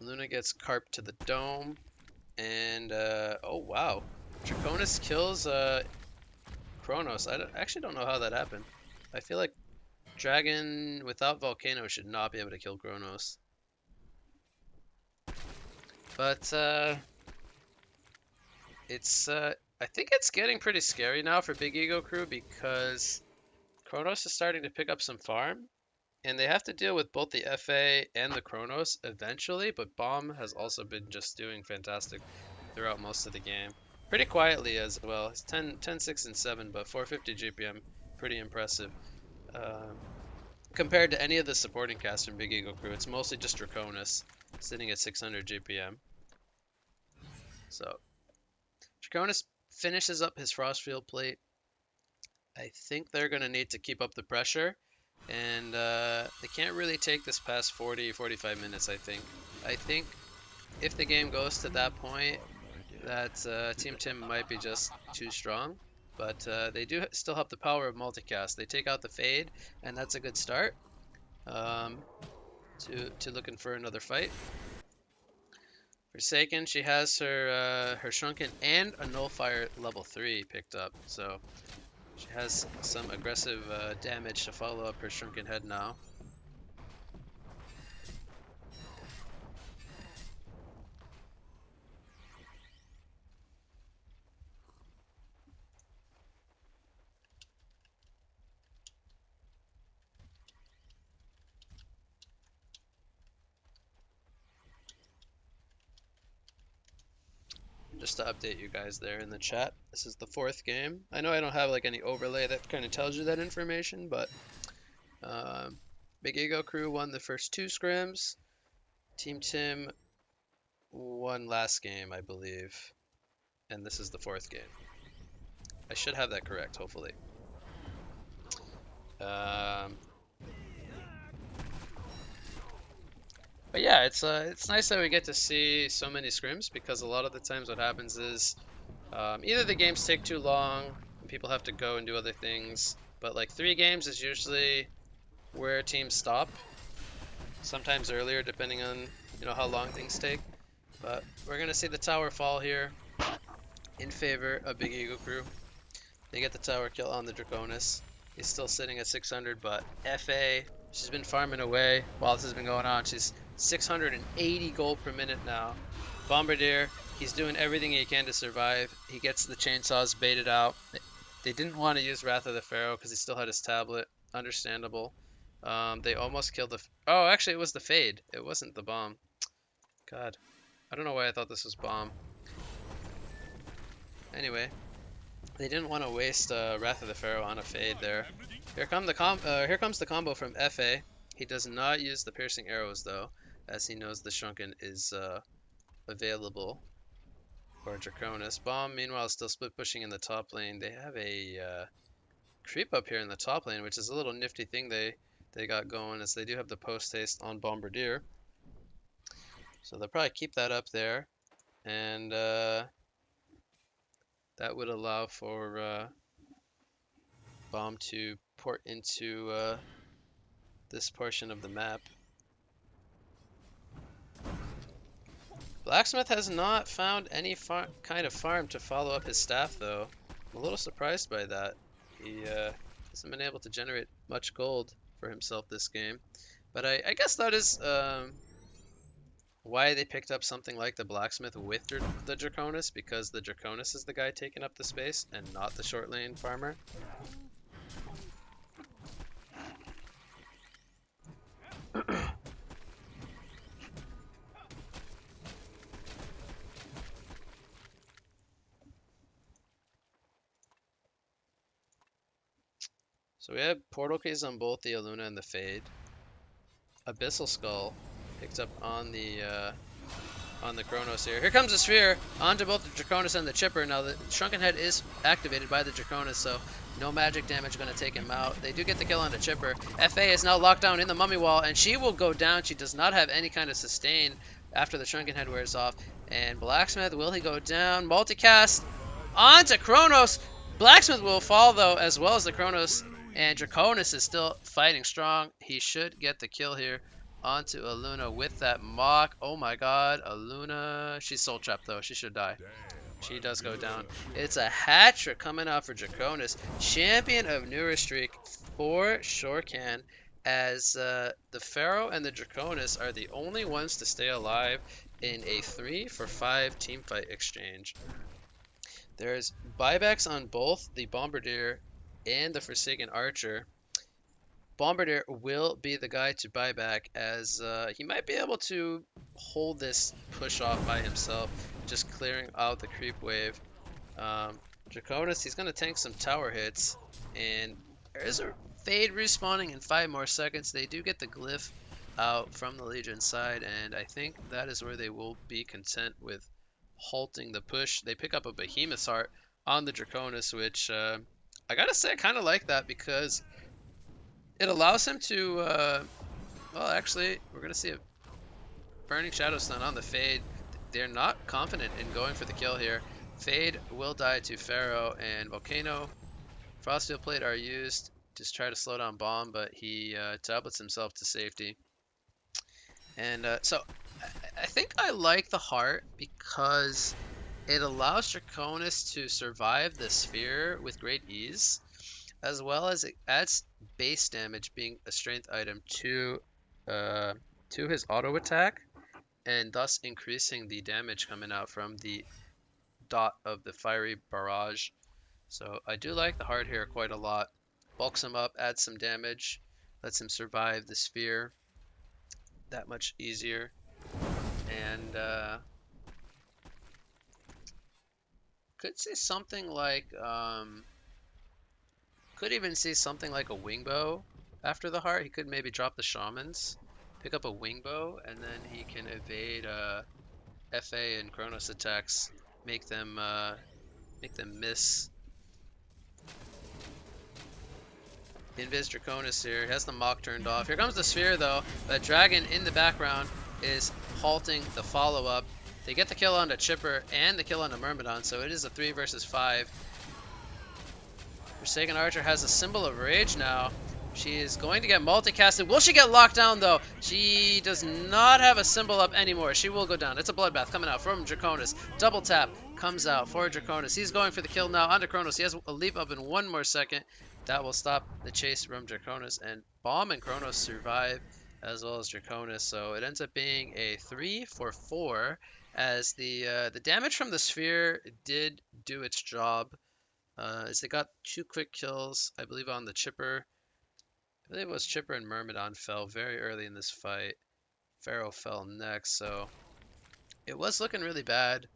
Luna gets carped to the dome, and oh wow, Draconis kills Chronos. I actually don't know how that happened. I feel like Dragon without Volcano should not be able to kill Chronos. But it's I think it's getting pretty scary now for Big Ego Crew, because Chronos is starting to pick up some farm, and they have to deal with both the FA and the Chronos eventually, but Bomb has also been just doing fantastic throughout most of the game. Pretty quietly as well. It's 10, 6, and 7, but 450 GPM, pretty impressive. Compared to any of the supporting cast from Big Ego Crew, it's mostly just Draconis, sitting at 600 GPM. So, Draconis finishes up his Frostfield plate. I think they're going to need to keep up the pressure, and they can't really take this past 40, 45 minutes, I think. I think if the game goes to that point, that Team Tim might be just too strong, but they do still have the power of multicast. They take out the Fade, and that's a good start to looking for another fight. Forsaken, she has her Shrunken and a Nullfire level 3 picked up, so she has some aggressive damage to follow up her Shrunken Head now. Just to update you guys there in the chat, this is the 4th game. I know I don't have like any overlay that kind of tells you that information, but Big Ego Crew won the first 2 scrims. Team Tim one last game, I believe, and this is the fourth game. I should have that correct, hopefully. Um, but yeah, it's nice that we get to see so many scrims because a lot of the times what happens is either the games take too long and people have to go and do other things, but like 3 games is usually where teams stop. Sometimes earlier, depending on how long things take. But we're gonna see the tower fall here in favor of Big Eagle Crew. They get the tower kill on the Draconis. He's still sitting at 600, but FA, she's been farming away while this has been going on. She's 680 gold per minute now. Bombardier, he's doing everything he can to survive. He gets the chainsaws baited out. They didn't want to use Wrath of the Pharaoh because he still had his tablet. Understandable. They almost killed the... Oh, actually, it was the Fade. It wasn't the bomb. God. I don't know why I thought this was bomb. Anyway, they didn't want to waste Wrath of the Pharaoh on a Fade there. Here comes the combo from FA. He does not use the piercing arrows though, as he knows the Shrunken is available for Draconis. Bomb, meanwhile, is still split pushing in the top lane. They have a creep up here in the top lane, which is a little nifty thing they got going, as they do have the post haste on Bombardier. So they'll probably keep that up there, and that would allow for Bomb to port into this portion of the map. Blacksmith has not found any kind of farm to follow up his staff though. I'm a little surprised by that. He hasn't been able to generate much gold for himself this game. But I guess that is why they picked up something like the Blacksmith with the Draconis, because the Draconis is the guy taking up the space and not the short lane farmer. So we have portal keys on both the Aluna and the Fade. Abyssal Skull picked up on the Chronos here. Here comes the Sphere onto both the Draconis and the Chipper. Now the Shrunken Head is activated by the Draconis, so no magic damage going to take him out. They do get the kill on the Chipper. FA is now locked down in the Mummy Wall, and she will go down. She does not have any kind of sustain after the Shrunken Head wears off. And Blacksmith, will he go down? Multicast onto Chronos. Blacksmith will fall though, as well as the Chronos. And Draconis is still fighting strong. He should get the kill here onto Aluna with that mock. Oh my god, Aluna. She's soul trapped though. She should die. She does go down. It's a hat trick coming out for Draconis. Champion of Newer Streak for sure can, as the Pharaoh and the Draconis are the only ones to stay alive in a 3-for-5 teamfight exchange. There's buybacks on both the Bombardier and the Forsaken Archer. Bombardier will be the guy to buy back, as he might be able to hold this push off by himself, just clearing out the creep wave. Draconis, he's going to tank some tower hits, and there is a Fade respawning in 5 more seconds. They do get the glyph out from the Legion side, and I think that is where they will be content with halting the push. They pick up a Behemoth's Heart on the Draconis, which I gotta say I kind of like that, because it allows him to, well actually, we're gonna see a Burning Shadow Stun on the Fade. They're not confident in going for the kill here. Fade will die to Pharaoh, and Volcano, Frostfield Plate are used to try to slow down Bomb, but he tablets himself to safety. And so I think I like the Heart because it allows Draconis to survive the Sphere with great ease, as well as it adds base damage, being a strength item, to his auto attack, and thus increasing the damage coming out from the dot of the fiery barrage. So I do like the Heart here quite a lot. Bulks him up, adds some damage, lets him survive the Sphere that much easier, and could see something like could even see something like a wing bow after the Heart. He could maybe drop the Shamans, pick up a wing bow, and then he can evade FA and Kronos attacks make them miss. Invis Draconis here. He has the Mock turned off. Here comes the Sphere though. But Dragon in the background is halting the follow-up. They get the kill on the Chipper and the kill on the Myrmidon, so it is a 3 versus 5. Forsaken Archer has a Symbol of Rage now. She is going to get multicasted. Will she get locked down though? She does not have a symbol up anymore. She will go down. It's a bloodbath coming out from Draconis. Double tap comes out for Draconis. He's going for the kill now onto Kronos. He has a leap up in 1 more second. That will stop the chase from Draconis, and Bomb and Kronos survive as well as Draconis. So it ends up being a 3 for 4 as the damage from the Sphere did do its job. As they got 2 quick kills, I believe, on the Chipper. I believe it was Chipper and Myrmidon fell very early in this fight. Pharaoh fell next, so it was looking really bad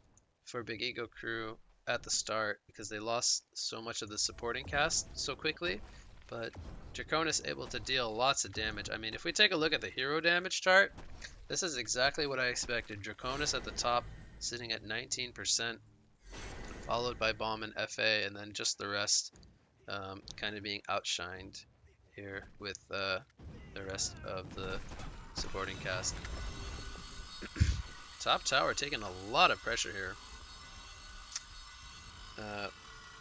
for Big Ego Crew at the start because they lost so much of the supporting cast so quickly. But Draconis able to deal lots of damage. I mean, if we take a look at the hero damage chart, this is exactly what I expected. Draconis at the top, sitting at 19%, followed by Bomb and FA, and then just the rest kind of being outshined here with the rest of the supporting cast. Top tower taking a lot of pressure here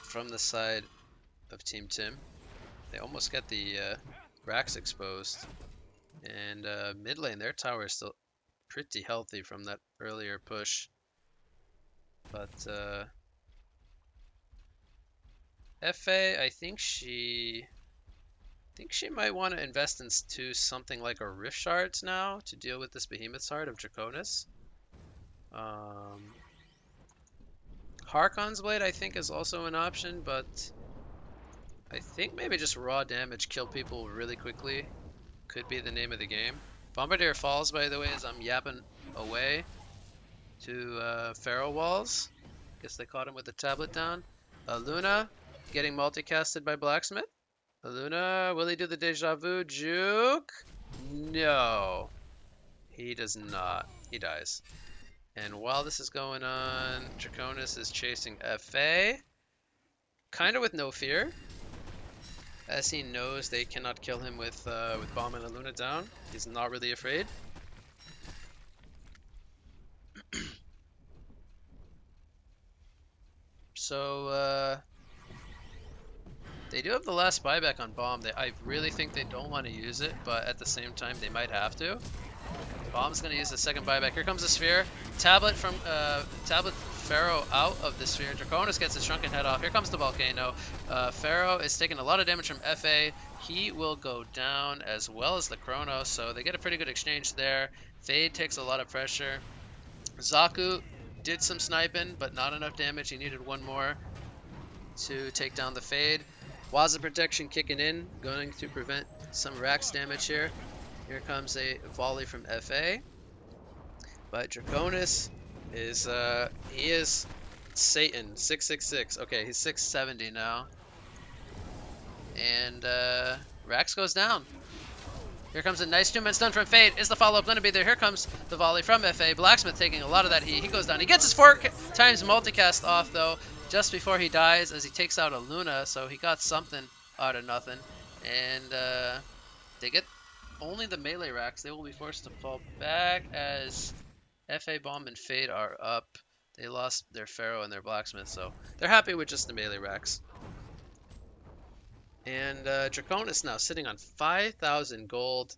from the side of Team Tim. They almost get the racks exposed, and mid lane, their tower is still pretty healthy from that earlier push, but FA, I think she might want to invest into something like a Rift Shards now to deal with this Behemoth's Heart of Draconis. Harkon's Blade, I think, is also an option, but I think maybe just raw damage, kill people really quickly, could be the name of the game. Bombardier falls, by the way, as I'm yapping away to Pharaoh Walls. Guess they caught him with the tablet down. Luna getting multicasted by Blacksmith. Luna, will he do the Deja Vu juke? No, he does not. He dies. And while this is going on, Draconis is chasing FA, kind of with no fear, as he knows they cannot kill him with Bomb and a Luna down. He's not really afraid. So they do have the last buyback on Bomb. I really think they don't want to use it, but at the same time they might have to. Bomb's going to use the second buyback. Here comes the Sphere. Tablet from Tablet Pharaoh out of the Sphere. Draconis gets his shrunken head off. Here comes the Volcano. Pharaoh is taking a lot of damage from FA. He will go down as well as the Chrono, so they get a pretty good exchange there. Fade takes a lot of pressure. Zaku did some sniping, but not enough damage. He needed 1 more to take down the Fade. Waza protection kicking in, going to prevent some Rax damage here. Here comes a volley from FA. But Draconis is, he is Satan, 666. Okay, he's 670 now. And Rax goes down. Here comes a nice 2-man stun from Fade. Is the follow-up going to be there? Here comes the volley from FA. Blacksmith taking a lot of that heat. He goes down. He gets his 4 times multicast off, though, just before he dies as he takes out a Luna. So he got something out of nothing. And they get only the melee racks. They will be forced to fall back as FA Bomb and Fade are up. They lost their Pharaoh and their Blacksmith, so they're happy with just the melee racks. And Draconis now sitting on 5,000 gold.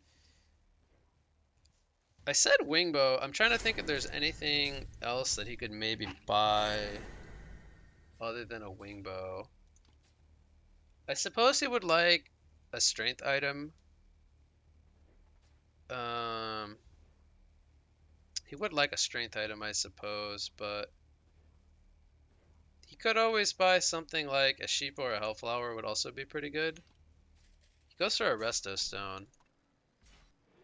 I said Wingbow. I'm trying to think if there's anything else that he could maybe buy other than a Wingbow. I suppose he would like a strength item. He would like a strength item, I suppose, but he could always buy something like a sheep or a hellflower would also be pretty good. He goes for a resto stone.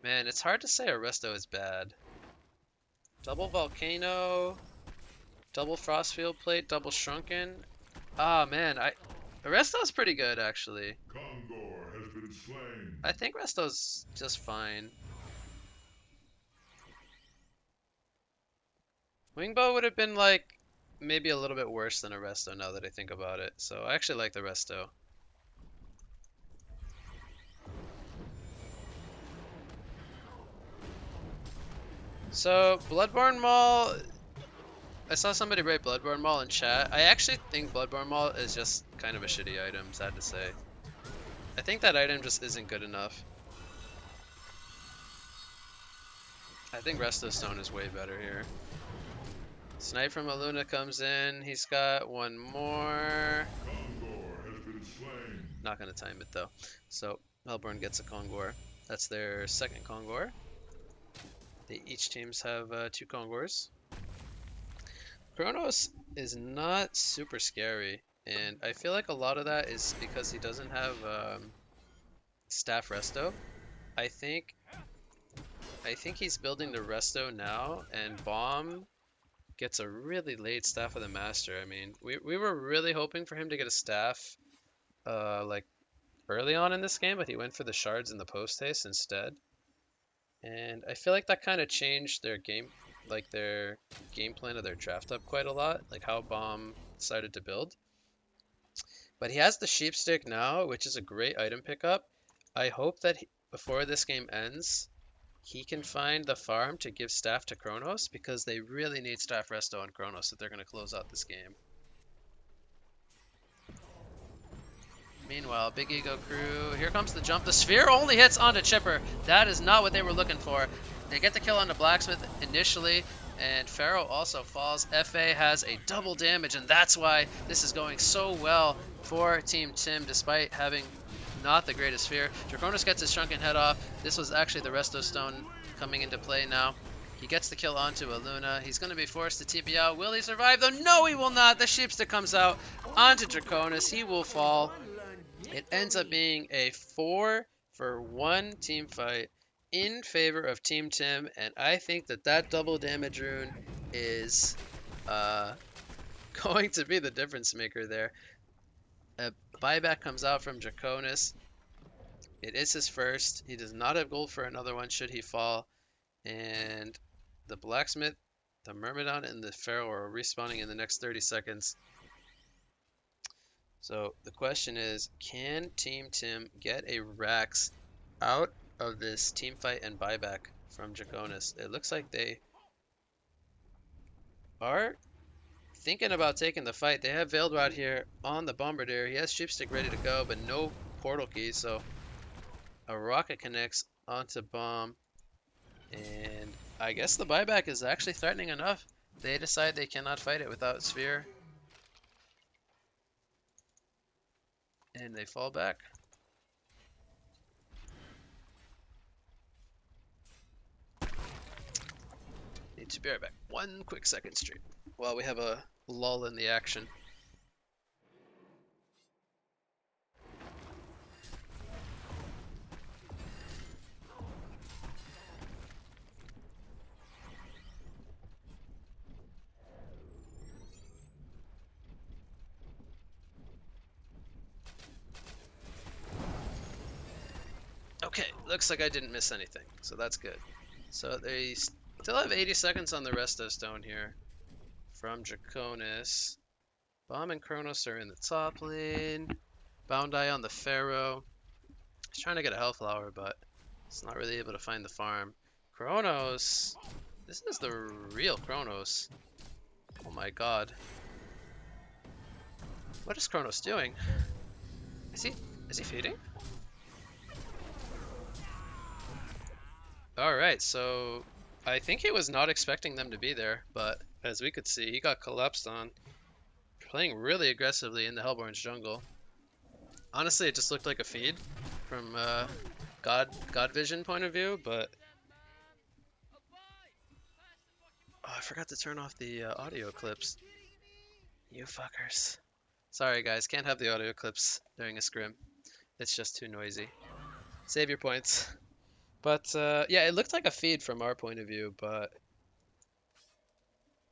Man, it's hard to say a resto is bad. Double volcano, double frostfield plate, double shrunken. Ah, man, Resto's pretty good actually. Kongor has been slain. I think Resto's just fine. Wingbow would have been like maybe a little bit worse than a resto now that I think about it. So I actually like the resto. So Bloodborne Maul, I saw somebody write Bloodborne Maul in chat. I actually think Bloodborne Maul is just kind of a shitty item, sad to say. I think that item just isn't good enough. I think Resto Stone is way better here. Snipe from Aluna comes in. He's got one more. Not gonna time it though. So Melbourne gets a Kongor. That's their second Kongor. Each teams have two Kongors. Kronos is not super scary, and I feel like a lot of that is because he doesn't have staff resto. I think I think he's building the resto now, and Bomb gets a really late staff of the master. I mean, we were really hoping for him to get a staff like early on in this game, but he went for the shards and the post haste instead. And I feel like that kind of changed their game, like their game plan of their draft up quite a lot, like how Bomb decided to build. But he has the sheepstick now, which is a great item pickup. I hope that before this game ends, he can find the farm to give staff to Kronos because they really need staff resto on Kronos if they're going to close out this game. Meanwhile, Big Ego Crew, here comes the jump. The sphere only hits onto Chipper. That is not what they were looking for. They get the kill on the Blacksmith initially, and Pharaoh also falls. FA has a double damage, and that's why this is going so well for Team Tim, despite having not the greatest sphere. Draconis gets his shrunken head off. This was actually the Resto Stone coming into play now. He gets the kill onto Aluna. He's going to be forced to TP out. Will he survive, though? No, he will not. The Sheepstick comes out onto Draconis. He will fall. It ends up being a 4-for-1 team fight in favor of Team Tim, and I think that that double damage rune is going to be the difference maker there. A buyback comes out from Draconis. It is his first. He does not have gold for another one should he fall, and the Blacksmith, the Myrmidon, and the Pharaoh are respawning in the next 30 seconds. So the question is, can Team Tim get a Rax out of this team fight and buyback from Draconis? It looks like they are thinking about taking the fight. They have Veiled Rod here on the Bombardier. He has Sheepstick ready to go, but no portal key, so a rocket connects onto Bomb, and I guess the buyback is actually threatening enough. They decide they cannot fight it without Sphere, and they fall back. Need to be right back. 1 quick second stream while we have a lull in the action. Okay, looks like I didn't miss anything, so that's good. So they still have 80 seconds on the Resto Stone here from Draconis. Bomb and Kronos are in the top lane. Bound Eye on the Pharaoh. He's trying to get a health flower, but he's not really able to find the farm. Kronos. This is the real Kronos. Oh my god. What is Kronos doing? Is he feeding? Alright, so I think he was not expecting them to be there, but as we could see, he got collapsed on. Playing really aggressively in the Hellborn's jungle. Honestly, it just looked like a feed from God Vision point of view, but oh, I forgot to turn off the audio clips. You fuckers. Sorry guys, can't have the audio clips during a scrim. It's just too noisy. Save your points. But yeah, it looked like a feed from our point of view, but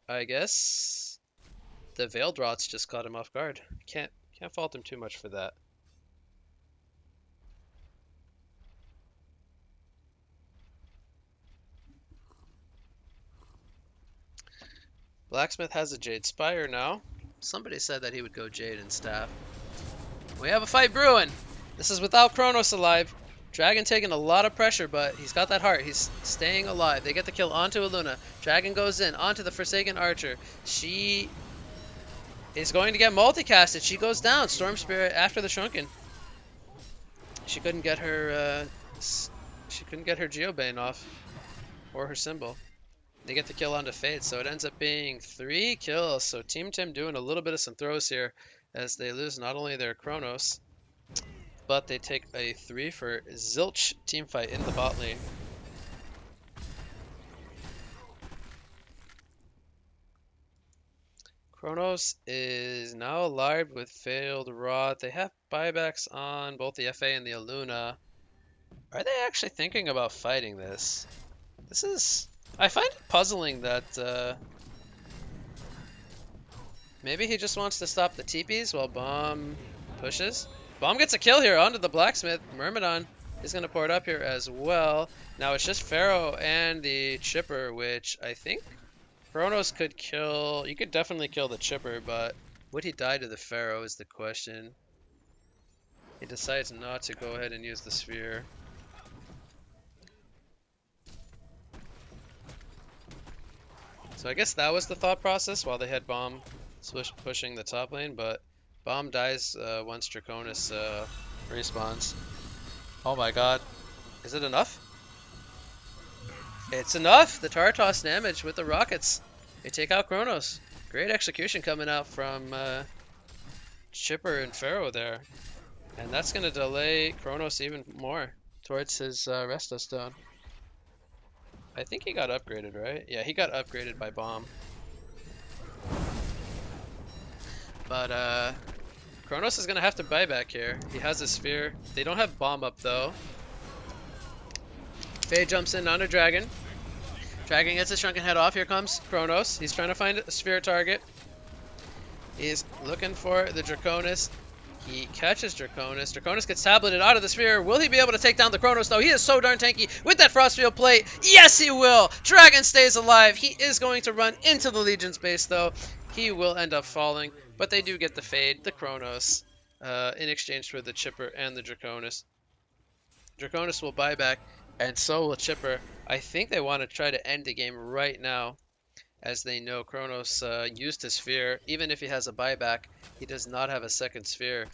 I guess the Veiled Rots just caught him off guard. Can't fault him too much for that. Blacksmith has a Jade Spire now. Somebody said that he would go Jade and Staff. We have a fight brewing. This is without Kronos alive. Dragon taking a lot of pressure, but he's got that heart. He's staying alive. They get the kill onto Aluna. Dragon goes in onto the Forsaken Archer. She is going to get multicasted. She goes down. Storm Spirit after the Shrunken. She couldn't get her. She couldn't get her Geobane off or her symbol. They get the kill onto Fade, so it ends up being 3 kills. So Team Tim doing a little bit of some throws here as they lose not only their Chronos, but they take a 3 for zilch team fight in the bot lane. Chronos is now alive with failed rot. They have buybacks on both the FA and the Aluna. Are they actually thinking about fighting this? This is... I find it puzzling that maybe he just wants to stop the TPs while Bomb pushes. Bomb gets a kill here onto the Blacksmith. Myrmidon is going to pour it up here as well. Now it's just Pharaoh and the Chipper, which I think Kronos could kill. You could definitely kill the Chipper, but would he die to the Pharaoh is the question. He decides not to go ahead and use the Sphere. So I guess that was the thought process while they had Bomb pushing the top lane, but Bomb dies once Draconis respawns. Oh my god. Is it enough? It's enough! The Tartos damage with the rockets. They take out Kronos. Great execution coming out from Chipper and Pharaoh there. And that's going to delay Kronos even more towards his Resto Stone. I think he got upgraded, right? Yeah, he got upgraded by Bomb. But Kronos is going to have to buy back here. He has a Sphere. They don't have Bomb up though. Faye jumps in on a Dragon. Dragon gets his Shrunken Head off. Here comes Kronos. He's trying to find a Sphere target. He's looking for the Draconis. He catches Draconis. Draconis gets tableted out of the Sphere. Will he be able to take down the Kronos, though? He is so darn tanky with that Frostfield plate. Yes, he will! Dragon stays alive. He is going to run into the Legion's base, though. He will end up falling, but they do get the Fade, the Kronos, in exchange for the Chipper and the Draconis. Draconis will buy back, and so will Chipper. I think they want to try to end the game right now, as they know Kronos used his Sphere. Even if he has a buyback, he does not have a second Sphere.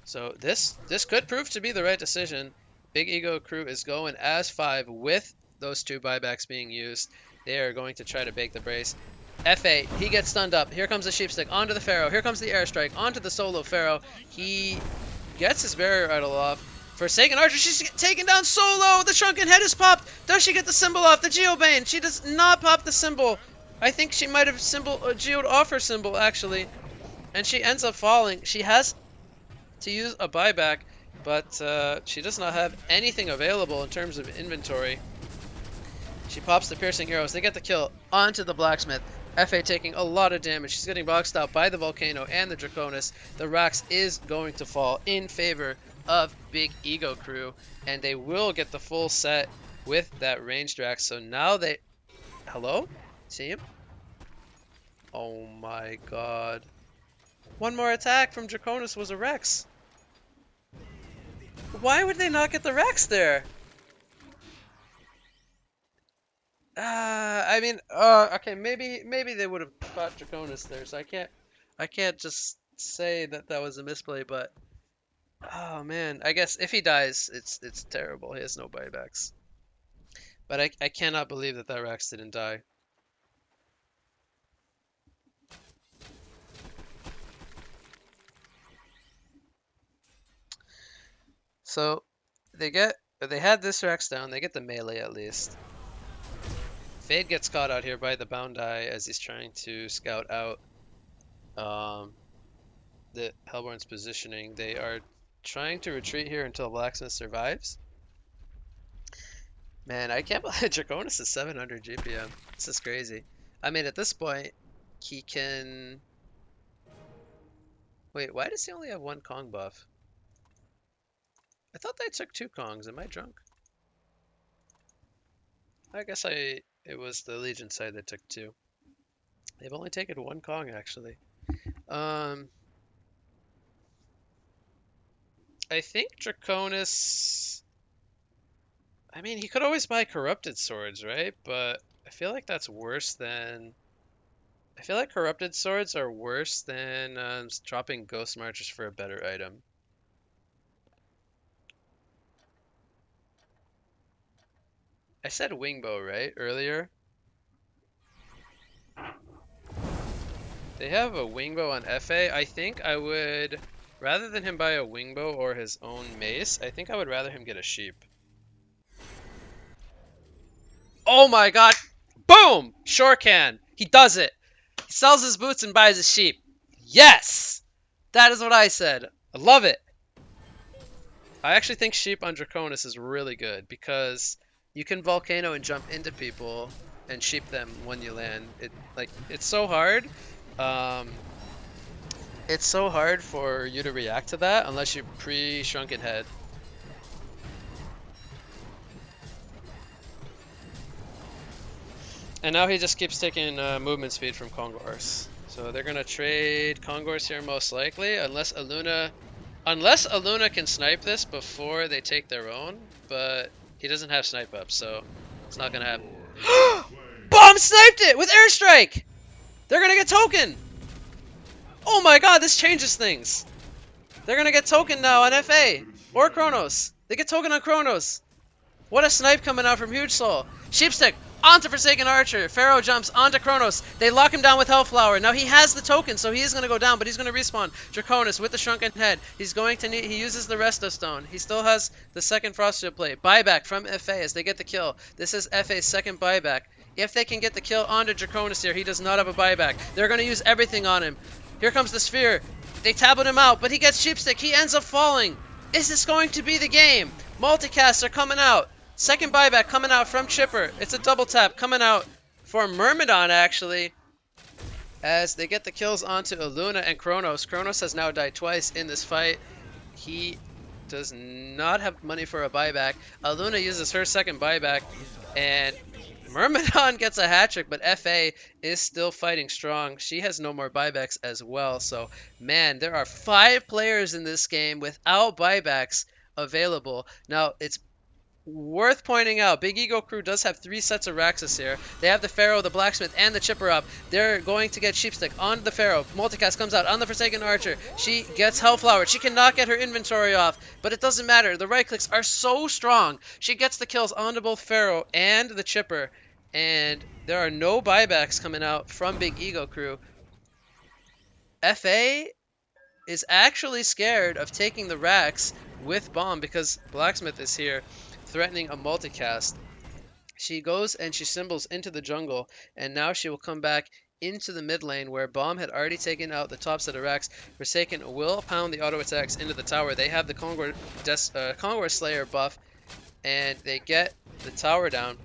So this could prove to be the right decision. Big Ego Crew is going as 5 with those 2 buybacks being used. They are going to try to bake the brace. F8, he gets stunned up. Here comes the Sheepstick onto the Pharaoh. Here comes the Airstrike onto the solo Pharaoh. He gets his barrier idol off. Forsaken Archer, she's taken down solo! The Shrunken Head is popped! Does she get the symbol off? The Geobane! She does not pop the symbol! I think she might have geoed off her symbol, actually. And she ends up falling. She has to use a buyback, but she does not have anything available in terms of inventory. She pops the piercing arrows. They get the kill onto the Blacksmith. FA taking a lot of damage. She's getting boxed out by the Volcano and the Draconis. The Rax is going to fall in favor of Big Ego Crew, and they will get the full set with that ranged Rax. So now they... Hello? Team? Oh my god. One more attack from Draconis was a Rex. Why would they not get the Rex there? I mean, okay, maybe they would have caught Draconis there, so I can't just say that that was a misplay, but oh man, I guess if he dies, it's terrible. He has no buybacks. But I cannot believe that that Rex didn't die. So they had this Rex down. They get the melee at least. Fade gets caught out here by the Bound Eye as he's trying to scout out the Hellborn's positioning. They are trying to retreat here until Blacksmith survives. Man, I can't believe Draconis is 700 GPM. This is crazy. I mean, at this point, he can... Wait, why does he only have 1 Kong buff? I thought they took 2 Kongs. Am I drunk? I guess it was the Legion side that took 2. They've only taken one Kong actually. Um, I think Draconis. I mean, he could always buy corrupted swords, right? But I feel like that's worse than. I feel like corrupted swords are worse than dropping ghost marchers for a better item. I said wingbow, right, earlier? They have a wingbow on FA. I think I would, rather than him buy a wingbow or his own mace, I think I would rather him get a sheep. Oh my god! Boom! Sure can. He does it. He sells his boots and buys a sheep. Yes! That is what I said. I love it. I actually think sheep on Draconis is really good because you can volcano and jump into people and sheep them when you land. It's so hard. Um, it's so hard for you to react to that unless you pre-shrunken head. And now he just keeps taking movement speed from Kongors. So they're gonna trade Kongors here most likely, unless Aluna can snipe this before they take their own, but he doesn't have snipe up, so it's not gonna happen. Mordor has been slain. Bomb sniped it with airstrike! They're gonna get token! Oh my god, this changes things! They're gonna get token now on FA! Or Kronos! They get token on Kronos! What a snipe coming out from Huge Soul! Sheepstick onto Forsaken Archer. Pharaoh jumps onto Kronos. They lock him down with Hellflower. Now he has the token, so he is going to go down, but he's going to respawn. Draconis with the Shrunken Head. He's going to need. He uses the Resto Stone. He still has the second Frostshield plate. Buyback from FA as they get the kill. This is FA's second buyback. If they can get the kill onto Draconis here, he does not have a buyback. They're going to use everything on him. Here comes the Sphere. They tablet him out, but he gets Sheepstick. He ends up falling. Is this going to be the game? Multicasts are coming out. Second buyback coming out from Chipper. It's a double tap coming out for Myrmidon, actually, as they get the kills onto Aluna and Kronos. Kronos has now died twice in this fight. He does not have money for a buyback. Aluna uses her second buyback, and Myrmidon gets a hat trick, but FA is still fighting strong. She has no more buybacks as well. So, man, there are 5 players in this game without buybacks available. Now, it's worth pointing out, Big Ego Crew does have 3 sets of Raxus here. They have the Pharaoh, the Blacksmith, and the Chipper up. They're going to get Sheepstick on the Pharaoh. Multicast comes out on the Forsaken Archer. She gets Hellflower. She cannot get her inventory off, but it doesn't matter. The right clicks are so strong. She gets the kills onto both Pharaoh and the Chipper, and there are no buybacks coming out from Big Ego Crew. FA is actually scared of taking the Rax with Bomb because Blacksmith is here threatening a multicast. She goes and she symbols into the jungle, and now she will come back into the mid lane where Bomb had already taken out the top set of racks. Forsaken will pound the auto attacks into the tower. They have the Kongor Slayer buff, and they get the tower down.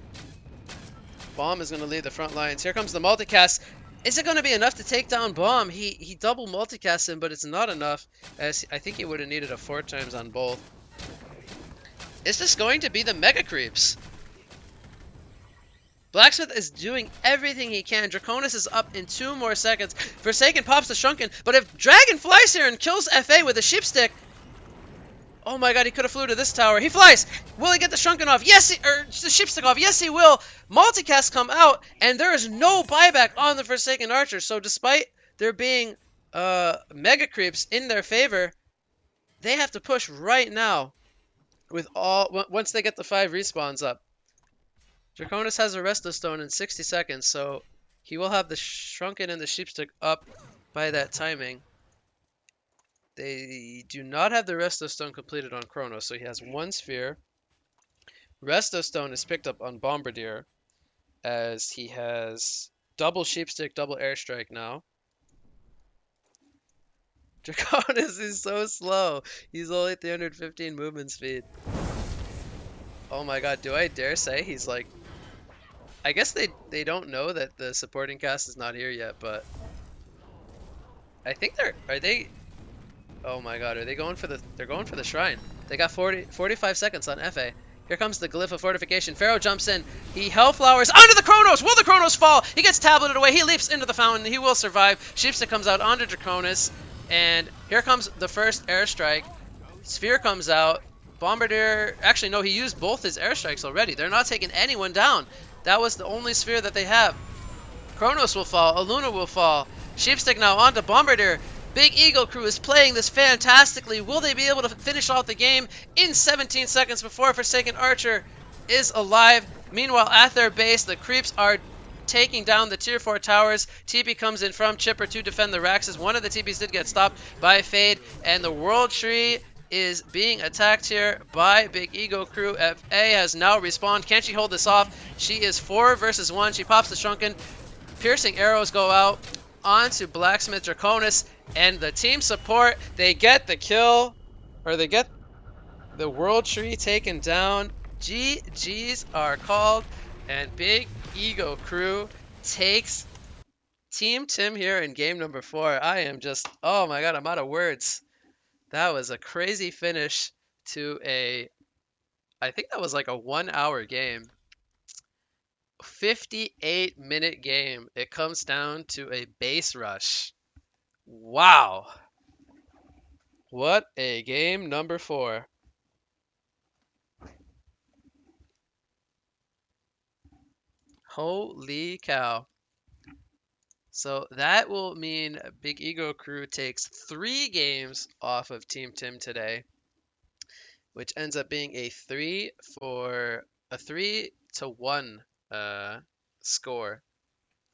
Bomb is going to lead the front lines. Here comes the multicast. Is it going to be enough to take down Bomb? He double multicast him, but it's not enough, as I think he would have needed a 4 times on both. Is this going to be the Mega Creeps? Blacksmith is doing everything he can. Draconis is up in 2 more seconds. Forsaken pops the Shrunken, but if Dragon flies here and kills FA with a Sheepstick, oh my god, he could have flew to this tower. He flies! Will he get the Shrunken off? Yes, or the Sheepstick off. Yes, he will. Multicast come out, and there is no buyback on the Forsaken Archer. So despite there being Mega Creeps in their favor, they have to push right now. Once they get the 5 respawns up. Draconis has a Resto Stone in 60 seconds, so he will have the Shrunken and the Sheepstick up by that timing. They do not have the Resto Stone completed on Chronos, so he has 1 sphere. Resto Stone is picked up on Bombardier, as he has double Sheepstick, double Airstrike now. Draconis is so slow. He's only 315 movement speed. Oh my god, do I dare say he's like... I guess they don't know that the supporting cast is not here yet, but... I think are they... Oh my god, are they going for the... They're going for the shrine. They got 45 seconds on FA. Here comes the glyph of fortification. Pharaoh jumps in. He Hellflowers onto the Chronos. Will the Chronos fall? He gets tableted away. He leaps into the fountain. He will survive. Sheepstick comes out onto Draconis. And here comes the first airstrike. Sphere comes out. Bombardier, actually no, he used both his airstrikes already. They're not taking anyone down. That was the only sphere that they have. Kronos will fall. Aluna will fall. Sheepstick now onto Bombardier. Big Eagle crew is playing this fantastically. Will they be able to finish off the game in 17 seconds before Forsaken Archer is alive? Meanwhile, at their base, the creeps are taking down the tier 4 towers. TP comes in from Chipper to defend the Raxes. One of the TPs did get stopped by Fade, and the World Tree is being attacked here by Big Ego crew. FA has now respawned. Can she hold this off? She is 4 versus 1. She pops the Shrunken. Piercing arrows go out onto Blacksmith Draconis, and the team support, they get the kill, or they get the World Tree taken down. GG's are called, and Big Ego Crew takes Team Tim here in game number 4. I am just, oh my god, I'm out of words. That was a crazy finish to I think that was like a 1 hour game. 58-minute game. It comes down to a base rush. Wow. What a game number 4. Holy cow. So that will mean Big Ego Crew takes 3 games off of Team Tim today, which ends up being a 3 to 1 score.